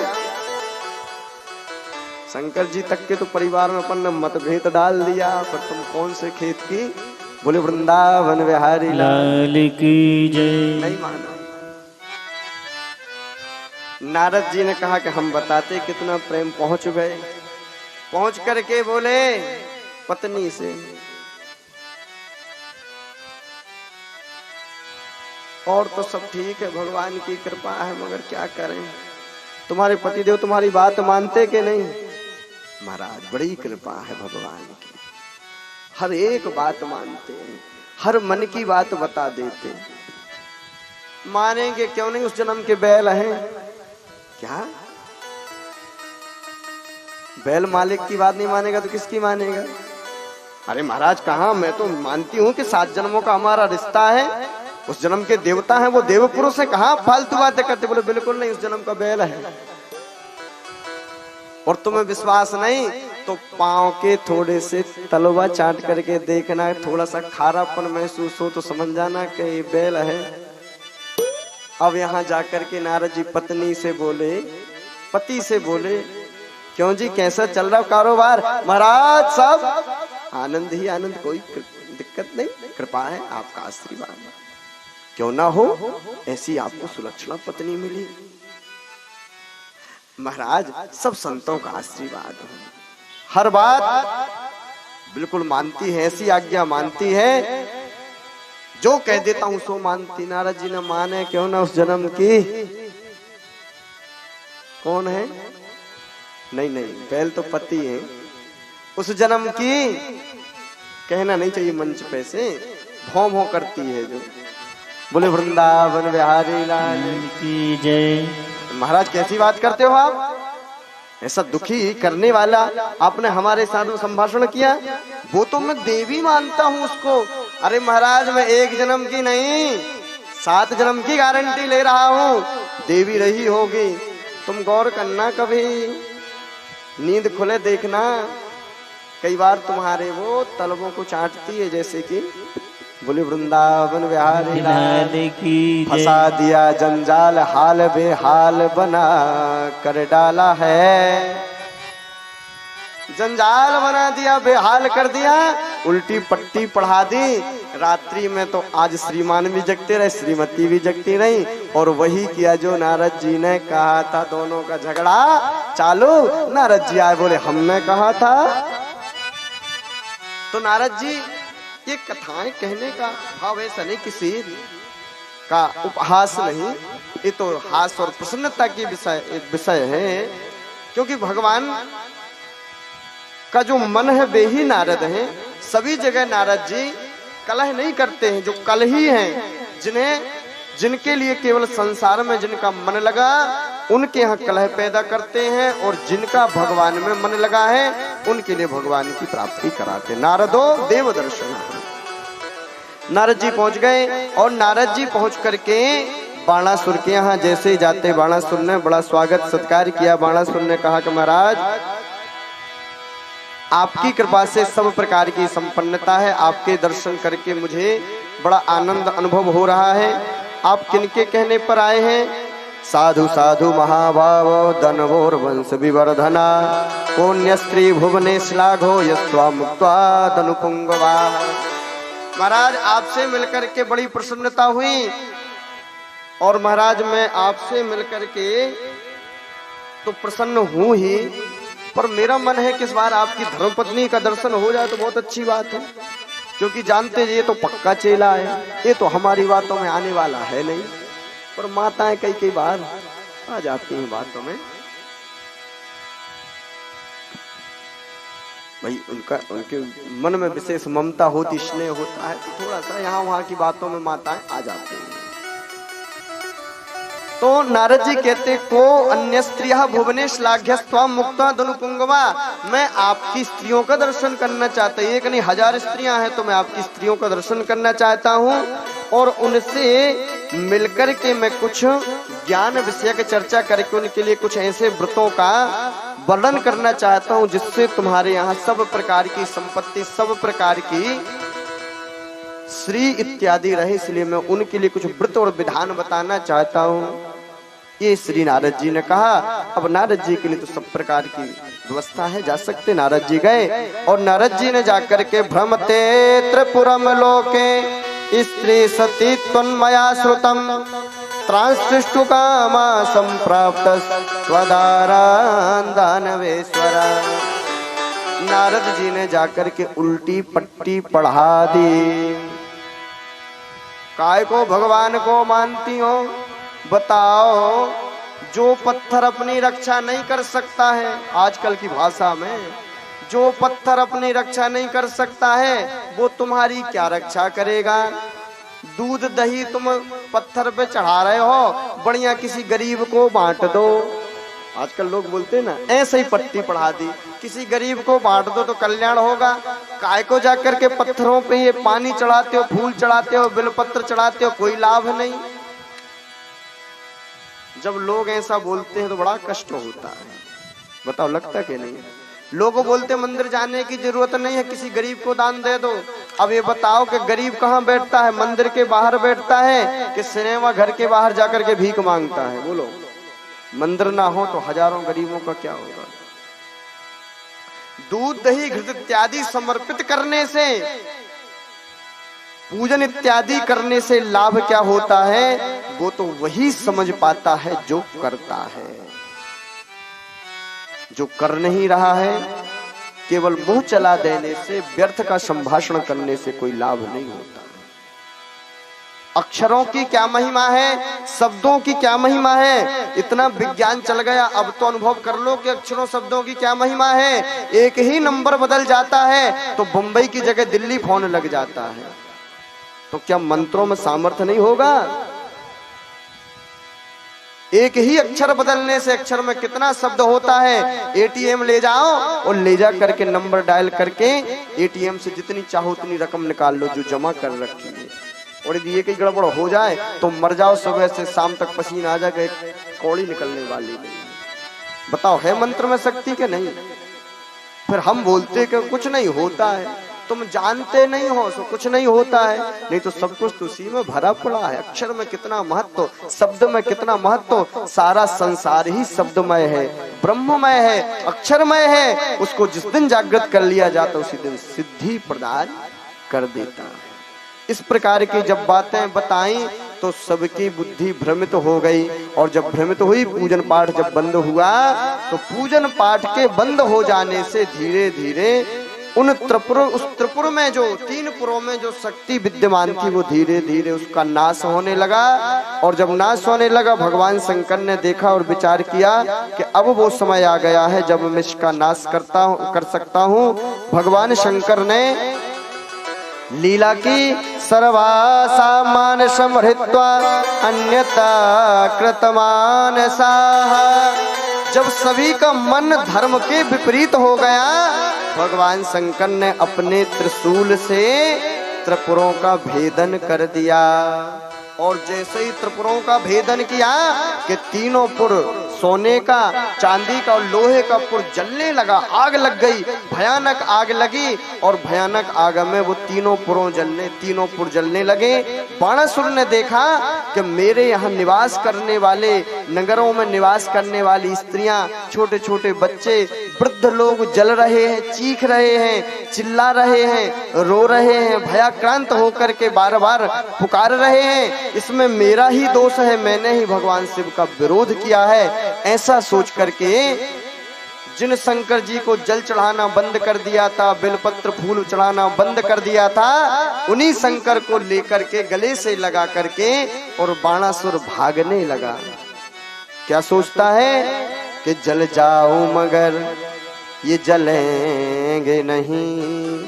शंकर जी तक के तो परिवार में अपन ने मतभेद डाल दिया, पर तुम कौन से खेत की। बोले वृंदावन बिहारी लाल की जय। नहीं माना। नारद जी ने कहा कि हम बताते कितना प्रेम। पहुंच गए, पहुंच करके बोले पत्नी से, और तो सब ठीक है, भगवान की कृपा है, मगर क्या करें, तुम्हारे पतिदेव तुम्हारी बात मानते कि नहीं। महाराज बड़ी कृपा है भगवान की, हर एक बात मानते हैं, हर मन की बात बता देते। मानेंगे क्यों नहीं, उस जन्म के बैल हैं क्या। बैल मालिक की बात नहीं मानेगा तो किसकी मानेगा। अरे महाराज कहाँ, मैं तो मानती हूँ कि 7 जन्मों का हमारा रिश्ता है, उस जन्म के देवता हैं, वो देव पुरुष है, कहाँ फालतू बातें करते। बोले बिल्कुल नहीं, उस जन्म का बैल है। और तुम्हें विश्वास नहीं तो पांव के थोड़े से तलवा चाट करके देखना, थोड़ा सा खारापन महसूस हो तो समझ जाना कि ये बैल है। अब यहाँ जाकर के नारद जी पत्नी से बोले, पति से बोले, क्यों जी कैसा चल रहा कारोबार। महाराज सब आनंद ही आनंद, कोई दिक्कत नहीं, कृपा है आपका आशीर्वाद, क्यों ना हो ऐसी आपको सुलक्षणा पत्नी मिली। महाराज सब संतों का आशीर्वाद है, हर बात बिल्कुल मानती है, ऐसी आज्ञा मानती है, जो कह देता हूं सो मानती। नारद जी ने माने क्यों ना, उस जन्म की कौन है, नहीं नहीं बैल तो पति है, उस जन्म की कहना नहीं चाहिए मंच पे से, भौं भौं करती है जो। बोले वृंदावन बिहारी लाल की जय। महाराज कैसी बात करते हो आप, ऐसा दुखी करने वाला आपने हमारे साथ संभाषण किया। वो तो मैं देवी मानता हूँ उसको। अरे महाराज मैं 1 जन्म की नहीं 7 जन्म की गारंटी ले रहा हूँ, देवी रही होगी। तुम गौर करना, कभी नींद खुले देखना, कई बार तुम्हारे वो तलवों को चाटती है, जैसे कि बोले वृंदावन बिहारी लाल की। फंसा दिया जंजाल हाल बेहाल बना कर डाला है, जंजाल बना दिया बेहाल कर दिया, उल्टी पट्टी पढ़ा दी। रात्रि में तो आज श्रीमान भी जगते रहे, श्रीमती भी जगती रही, और वही किया जो नारद जी ने कहा था। दोनों का झगड़ा चालू। नारद जी आए, बोले हमने कहा था। तो नारद जी ये कथाएं कहने का भाव ऐसा नहीं, किसी का उपहास नहीं, ये तो हास और प्रसन्नता की विषय है, क्योंकि भगवान का जो मन है वे ही नारद हैं। सभी जगह नारद जी कलह नहीं करते हैं, जो कलही हैं, जिनके लिए केवल संसार में जिनका मन लगा उनके यहाँ कलह पैदा करते हैं, और जिनका भगवान में मन लगा है उनके लिए भगवान की प्राप्ति कराते। नारदो देव दर्शन। नारद जी पहुंच गए और नारद जी पहुंच करके बाणासुर के यहाँ जैसे ही जाते बाणासुर ने बड़ा स्वागत सत्कार किया। बाणासुर ने कहा कि महाराज आपकी कृपा से सब प्रकार की संपन्नता है, आपके दर्शन करके मुझे बड़ा आनंद अनुभव हो रहा है। आप किनके कहने पर आए हैं? साधु साधु महाभाव धनवोर वंश विवर्धना पुण्य स्त्री भुवने श्लाघो यस्वा मुक्त्वा धनुपुंगवा। महाराज आपसे मिलकर के बड़ी प्रसन्नता हुई और महाराज मैं आपसे मिलकर के तो प्रसन्न हूं ही, पर मेरा मन है कि इस बार आपकी धर्मपत्नी का दर्शन हो जाए तो बहुत अच्छी बात है, क्योंकि जानते ये तो पक्का चेला है, ये तो हमारी बातों में आने वाला है नहीं। पर माताएं कई बार आ जाती हैं बातों में, भाई उनके मन में विशेष ममता होती, स्नेह होता है, तो थोड़ा सा यहाँ वहाँ की बातों में माताएं आ जाती हैं। तो नारद जी कहते को अन्य स्त्रियां भुवने श्लाघ्य स्वाम मुक्ता धनुपुंगवा। मैं आपकी स्त्रियों का दर्शन करना चाहता हूँ, एक नहीं 1000 स्त्रियां हैं तो मैं आपकी स्त्रियों का दर्शन करना चाहता हूँ और उनसे मिलकर के मैं कुछ ज्ञान विषय की चर्चा करके उनके लिए कुछ ऐसे व्रतों का वर्णन करना चाहता हूँ जिससे तुम्हारे यहाँ सब प्रकार की संपत्ति, सब प्रकार की श्री इत्यादि रहे, इसलिए मैं उनके लिए कुछ व्रत और विधान बताना चाहता हूँ। ये श्री नारद जी ने कहा। अब नारद जी के लिए तो सब प्रकार की व्यवस्था है, जा सकते। नारद जी गए और नारद जी ने जाकर के भ्रमते त्रिपुरम लोके स्त्री सती त्वन्मया श्रुतम त्रांसृष्टु कामा संप्राप्त स्वदारान दानवेश्वरा। नारद जी ने जाकर के उल्टी पट्टी पढ़ा दी। काय को भगवान को मानती हो? बताओ, जो पत्थर अपनी रक्षा नहीं कर सकता है, आजकल की भाषा में जो पत्थर अपनी रक्षा नहीं कर सकता है वो तुम्हारी क्या रक्षा करेगा? दूध दही तुम पत्थर पे चढ़ा रहे हो, बढ़िया किसी गरीब को बांट दो। आजकल लोग बोलते हैं ना, ऐसे ही पट्टी पढ़ा दी, किसी गरीब को बांट दो तो कल्याण होगा। काय को जाकर के पत्थरों पे ये पानी चढ़ाते हो, फूल चढ़ाते हो, बेलपत्र चढ़ाते हो, कोई लाभ नहीं। जब लोग ऐसा बोलते हैं तो बड़ा कष्ट होता है। बताओ, लगता कि नहीं? लोग बोलते मंदिर जाने की जरूरत नहीं है, किसी गरीब को दान दे दो। अब ये बताओ कि गरीब कहाँ बैठता है? मंदिर के बाहर बैठता है कि सिनेमा घर के बाहर जाकर के भीख मांगता है? बोलो, मंदिर ना हो तो हजारों गरीबों का क्या होगा? दूध दही घृत इत्यादि समर्पित करने से, पूजन इत्यादि करने से लाभ क्या होता है? वो तो वही समझ पाता है जो करता है। जो कर नहीं रहा है, केवल मुंह चला देने से, व्यर्थ का संभाषण करने से कोई लाभ नहीं होता। अक्षरों की क्या महिमा है, शब्दों की क्या महिमा है, इतना विज्ञान चल गया। अब तो अनुभव कर लो कि अक्षरों शब्दों की क्या महिमा है। एक ही नंबर बदल जाता है तो बंबई की जगह दिल्ली फोन लग जाता है, तो क्या मंत्रों में सामर्थ्य नहीं होगा? एक ही अक्षर बदलने से अक्षर में कितना शब्द होता है। एटीएम ले जाओ और ले जा करके नंबर डायल करके एटीएम से जितनी चाहो उतनी रकम निकाल लो जो जमा कर रखी है, और यदि ये कहीं गड़बड़ हो जाए तो मर जाओ, सुबह से शाम तक पसीना आ जाए, कौड़ी निकलने वाली नहीं। बताओ, है मंत्र में शक्ति के नहीं? फिर हम बोलते कि कुछ नहीं होता है। तुम जानते नहीं हो सो कुछ नहीं होता है, नहीं तो सब कुछ तो उसी में भरा पड़ा है। अक्षर में कितना महत्व, शब्द में कितना महत्व। सारा संसार ही शब्दमय है, ब्रह्ममय है, अक्षरमय है। उसको जिस दिन जागृत कर लिया जाता उसी दिन सिद्धि प्रदान कर देता है। इस प्रकार की जब बातें बताई तो सबकी बुद्धि भ्रमित हो गई, और जब भ्रमित हुई, पूजन पाठ जब बंद हुआ तो पूजन पाठ के बंद हो जाने से धीरे धीरे उस त्रिपुर में जो 3 पुरों में जो शक्ति विद्यमान थी वो धीरे धीरे उसका नाश होने लगा। और जब नाश होने लगा, भगवान शंकर ने देखा और विचार किया कि अब वो समय आ गया है जब मैं इसका नाश कर सकता हूँ। भगवान शंकर ने लीला की सर्वासामान समहृत्वा अन्यथा कृतमान साहा। जब सभी का मन धर्म के विपरीत हो गया, भगवान शंकर ने अपने त्रिशूल से त्रिपुरों का भेदन कर दिया। और जैसे ही त्रिपुरों का भेदन किया कि तीनों पुर सोने का, चांदी का और लोहे का पुर जलने लगा, आग लग गई, भयानक आग लगी। और भयानक आग में वो तीनों पुर जलने लगे। बाणासुर ने देखा कि मेरे यहाँ निवास करने वाले, नगरों में निवास करने वाली स्त्रियां, छोटे छोटे बच्चे, वृद्ध लोग जल रहे हैं, चीख रहे हैं, चिल्ला रहे हैं, रो रहे हैं, भयाक्रांत होकर के बार बार पुकार रहे हैं। इसमें मेरा ही दोष है, मैंने ही भगवान शिव का विरोध किया है। ऐसा सोच करके जिन शंकर जी को जल चढ़ाना बंद कर दिया था, बेलपत्र फूल चढ़ाना बंद कर दिया था, उन्हीं शंकर को लेकर के गले से लगा करके और बाणासुर भागने लगा। क्या सोचता है कि जल जाऊं मगर ये जलेंगे नहीं,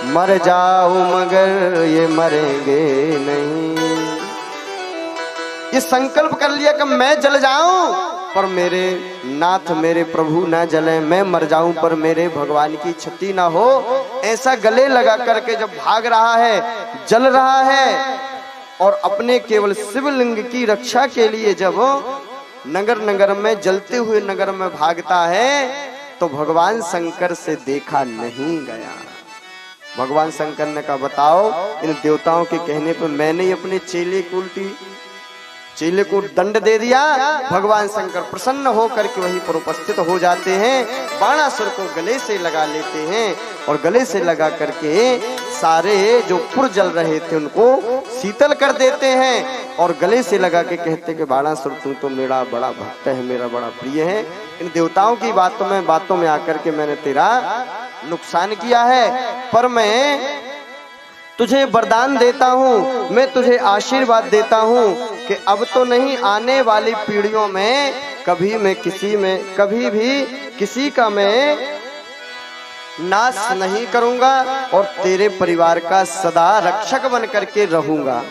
मर जाऊं मगर ये मरेंगे नहीं। ये संकल्प कर लिया कि मैं जल जाऊं पर मेरे नाथ, मेरे प्रभु ना जले, मैं मर जाऊं पर मेरे भगवान की क्षति ना हो। ऐसा गले लगा करके जब भाग रहा है, जल रहा है और अपने केवल शिवलिंग की रक्षा के लिए जब नगर नगर में, जलते हुए नगर में भागता है तो भगवान शंकर से देखा नहीं गया। भगवान शंकर ने कहा बताओ, इन देवताओं के कहने पर मैंने अपने चेले को दंड दे दिया। भगवान शंकर प्रसन्न होकर के वहीं पर उपस्थित हो जाते हैं, बाणासुर को गले से लगा लेते हैं और गले से लगा करके सारे जो पुर जल रहे थे उनको शीतल कर देते हैं। और गले से लगा के कहते कि बाणासुर तू तो मेरा बड़ा भक्त है, मेरा बड़ा प्रिय है, इन देवताओं की बातों में आकर के मैंने तेरा नुकसान किया है, पर मैं तुझे वरदान देता हूँ, मैं तुझे आशीर्वाद देता हूँ कि अब तो नहीं, आने वाली पीढ़ियों में कभी भी किसी का मैं नाश नहीं करूंगा और तेरे परिवार का सदा रक्षक बन करके रहूंगा।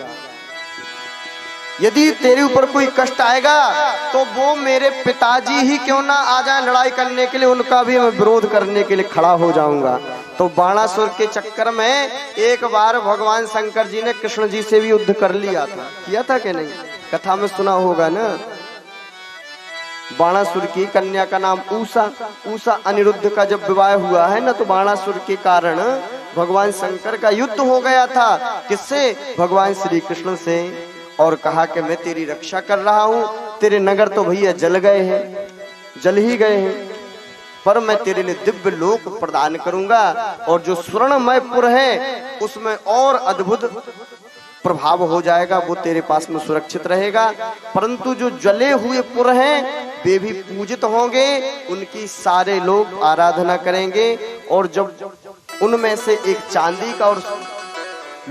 यदि तेरे ऊपर कोई कष्ट आएगा तो वो मेरे पिताजी ही क्यों ना आ जाए लड़ाई करने के लिए, उनका भी मैं विरोध करने के लिए खड़ा हो जाऊंगा। तो बाणासुर के चक्कर में एक बार भगवान शंकर जी ने कृष्ण जी से भी युद्ध कर लिया था, किया था कि नहीं, कथा में सुना होगा ना। बाणासुर की कन्या का नाम उषा अनिरुद्ध का जब विवाह हुआ है ना, तो बाणासुर के कारण भगवान शंकर का युद्ध हो गया था। किससे? भगवान श्री कृष्ण से। और कहा कि मैं तेरी रक्षा कर रहा हूँ, तेरे नगर तो भैया जल ही गए हैं, पर मैं तेरे लिए दिव्य लोक प्रदान करूंगा और जो स्वर्णमय पुर है उसमें और अद्भुत प्रभाव हो जाएगा, वो तेरे पास में सुरक्षित रहेगा। परंतु जो जले हुए पुर हैं वे भी पूजित होंगे, उनकी सारे लोग आराधना करेंगे। और जब उनमें से एक चांदी का और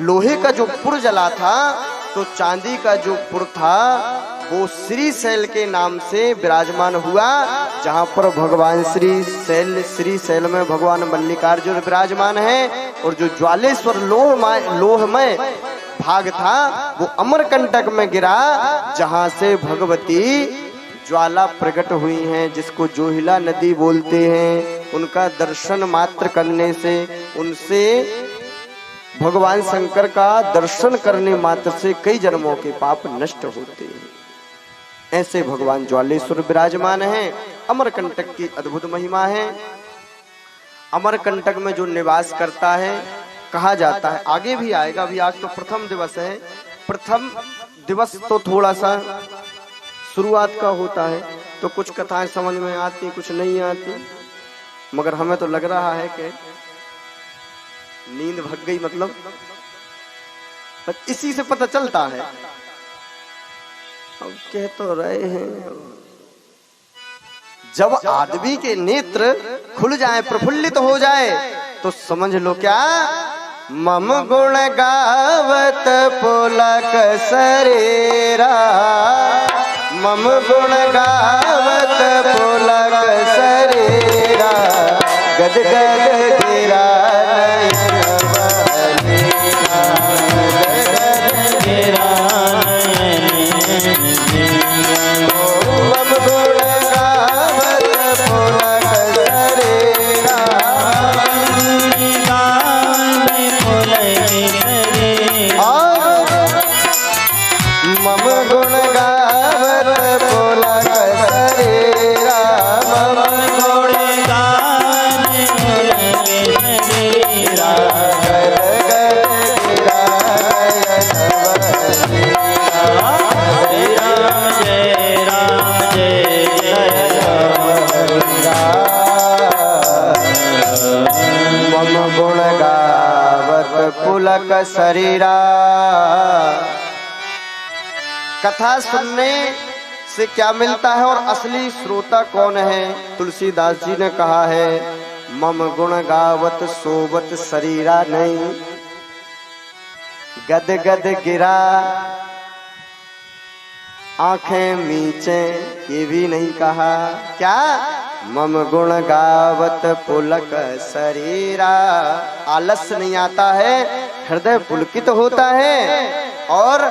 लोहे का जो पुर जला था, तो चांदी का जो पुर था वो श्रीशैल के नाम से विराजमान हुआ, जहाँ पर भगवान श्रीशैल में भगवान मल्लिकार्जुन विराजमान है। और जो ज्वालेश्वर लोहमय भाग था वो अमरकंटक में गिरा, जहाँ से भगवती ज्वाला प्रकट हुई हैं, जिसको जोहिला नदी बोलते हैं। उनका दर्शन मात्र करने से, उनसे भगवान शंकर का दर्शन करने मात्र से कई जन्मों के पाप नष्ट होते हैं। ऐसे भगवान ज्वालेश्वर विराजमान हैं। अमरकंटक की अद्भुत महिमा है। अमरकंटक में जो निवास करता है, कहा जाता है, आगे भी आएगा, अभी आज तो प्रथम दिवस है। प्रथम दिवस तो थोड़ा सा शुरुआत का होता है, तो कुछ कथाएं समझ में आती, कुछ नहीं आती, मगर हमें तो लग रहा है कि नींद भग गई, मतलब इसी से पता चलता है। अब कह तो रहे हैं, जब आदमी के नेत्र खुल जाए, प्रफुल्लित हो जाए, तो समझ लो क्या, मम गुण गावत पुलक सरेरा, मम गुण गावत पुलक सरेरा, गद गद गिरा पुलक गुण गावत पुलक शरीरा। कथा सुनने से क्या मिलता है और असली श्रोता कौन है? तुलसीदास जी ने कहा है, मम गुण गावत सोवत शरीरा नहीं, गद गद गिरा आंखें मीचे, ये भी नहीं कहा। क्या? मम गुण गावत पुलक शरीरा। आलस्य नहीं आता है, हृदय पुलकित होता है, और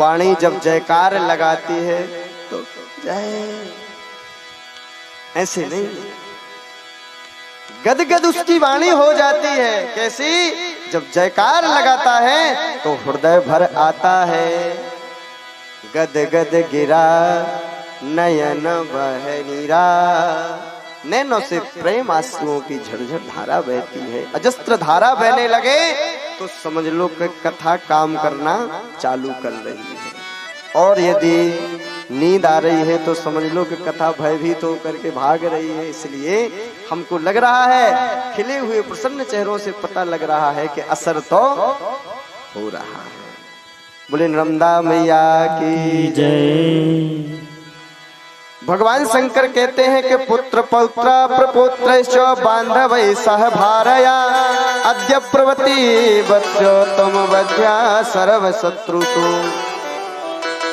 वाणी जब जयकार लगाती है तो जय, ऐसे नहीं, गदगद उसकी वाणी हो जाती है। कैसी? जब जयकार लगाता है तो हृदय भर आता है। गद गद गिरा नयन बह नीरा, नैनों से प्रेम आंसुओं की झरझर धारा बहती है। अजस्त्र धारा बहने लगे तो समझ लो कि कथा काम करना चालू कर रही है, और यदि नींद आ रही है तो समझ लो कि कथा भयभीत होकर के भाग रही है। इसलिए हमको लग रहा है, खिले हुए प्रसन्न चेहरों से पता लग रहा है कि असर तो हो रहा है। बोले नर्मदा मैया की जय। भगवान शंकर कहते हैं कि पुत्र पौत्र प्रपुत्र बांधव सह भारया, अद्य प्रवती बच्चो तुम बध्या सर्व शत्रु।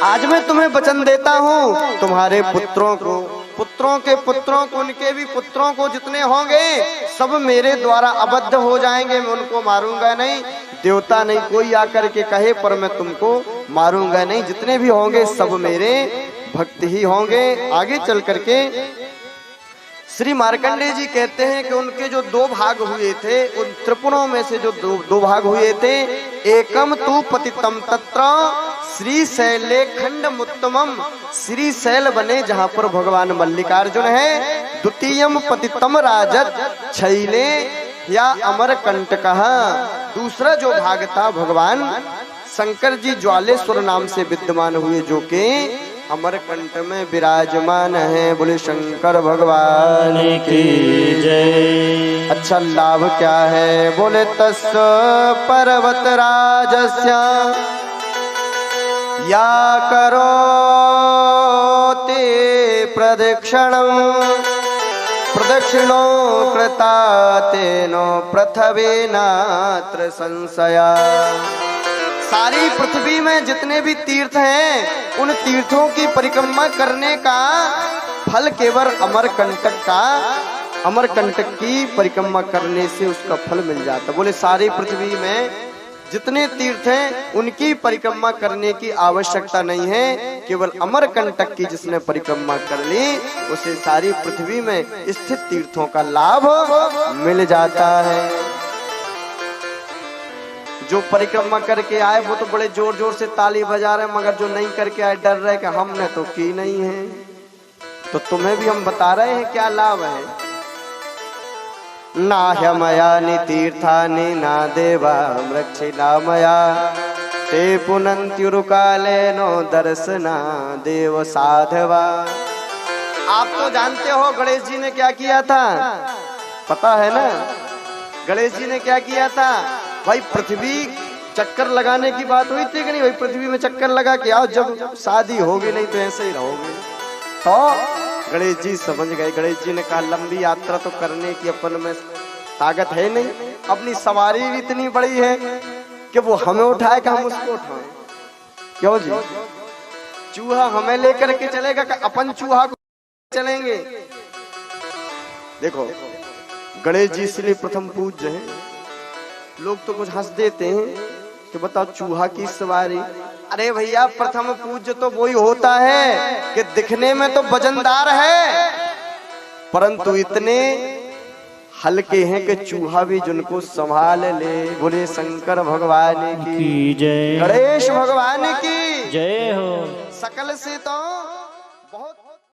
आज मैं तुम्हें वचन देता हूँ, तुम्हारे पुत्रों को, पुत्रों के पुत्रों को, उनके भी पुत्रों को जितने होंगे सब मेरे द्वारा अबद्ध हो जाएंगे। मैं उनको मारूंगा नहीं, देवता नहीं कोई आकर के कहे पर मैं तुमको मारूंगा नहीं। जितने भी होंगे सब मेरे भक्त ही होंगे। आगे चल करके श्री मार्कंडेय जी कहते हैं कि उनके जो दो भाग हुए थे, उन त्रिपुरों में से जो दो भाग हुए थे, एकम तु पतितम तत्र श्रीशैले खंड मुत्तमम, श्रीशैल बने जहां पर भगवान मल्लिकार्जुन है। द्वितीयम पतितम राजत छैले या अमरकंटकः, दूसरा जो भाग था भगवान शंकर जी ज्वालेश्वर नाम से विद्यमान हुए, जो कि अमरकंठ में विराजमान है। बोले शंकर भगवान की जय। अच्छा लाभ क्या है? बोले तस् पर्वत राजस्य या करो ते प्रदक्षिणम्, प्रदक्षिणो कृता तेनो पृथ्वीनात्र संशया। सारी पृथ्वी में जितने भी तीर्थ हैं, उन तीर्थों की परिक्रमा करने का फल केवल अमरकंटक का, अमरकंटक की परिक्रमा करने से उसका फल मिल जाता। बोले सारी पृथ्वी में जितने तीर्थ हैं उनकी परिक्रमा करने की आवश्यकता नहीं है, केवल अमरकंटक की जिसने परिक्रमा कर ली उसे सारी पृथ्वी में स्थित तीर्थों का लाभ मिल जाता है। जो परिक्रमा करके आए वो तो बड़े जोर जोर से ताली बजा रहे, मगर जो नहीं करके आए डर रहे कि हमने तो की नहीं है। तो तुम्हें भी हम बता रहे हैं क्या लाभ है। ना ह्यमयानि तीर्थानि ना देवा मृक्षिला मया, ते पुनन्त्युरुकालेनो दर्शना देव साधवा। आप तो जानते हो गणेश जी ने क्या किया था, पता है ना? गणेश जी ने क्या किया था भाई? पृथ्वी चक्कर लगाने की बात हुई थी कि नहीं? भाई पृथ्वी में चक्कर लगा के आओ, जब शादी होगी नहीं तो ऐसे ही रहोगे। तो गणेश जी समझ गए। गणेश जी ने कहा लंबी यात्रा तो करने की अपन में ताकत है नहीं, अपनी सवारी भी इतनी बड़ी है कि वो हमें उठाए कि हम उसको उठाएं। क्यों जी? चूहा हमें लेकर के चलेगा कि अपन चूहा को चलेंगे? देखो गणेश जी इसलिए प्रथम पूज्य हैं। लोग तो कुछ हंस देते हैं कि बताओ चूहा की सवारी। अरे भैया प्रथम पूज्य तो वही होता है कि दिखने में तो वजनदार है परंतु इतने हल्के हैं कि चूहा भी जिनको संभाल ले। बोले शंकर भगवान की जय, गणेश भगवान की जय हो। सकल से तो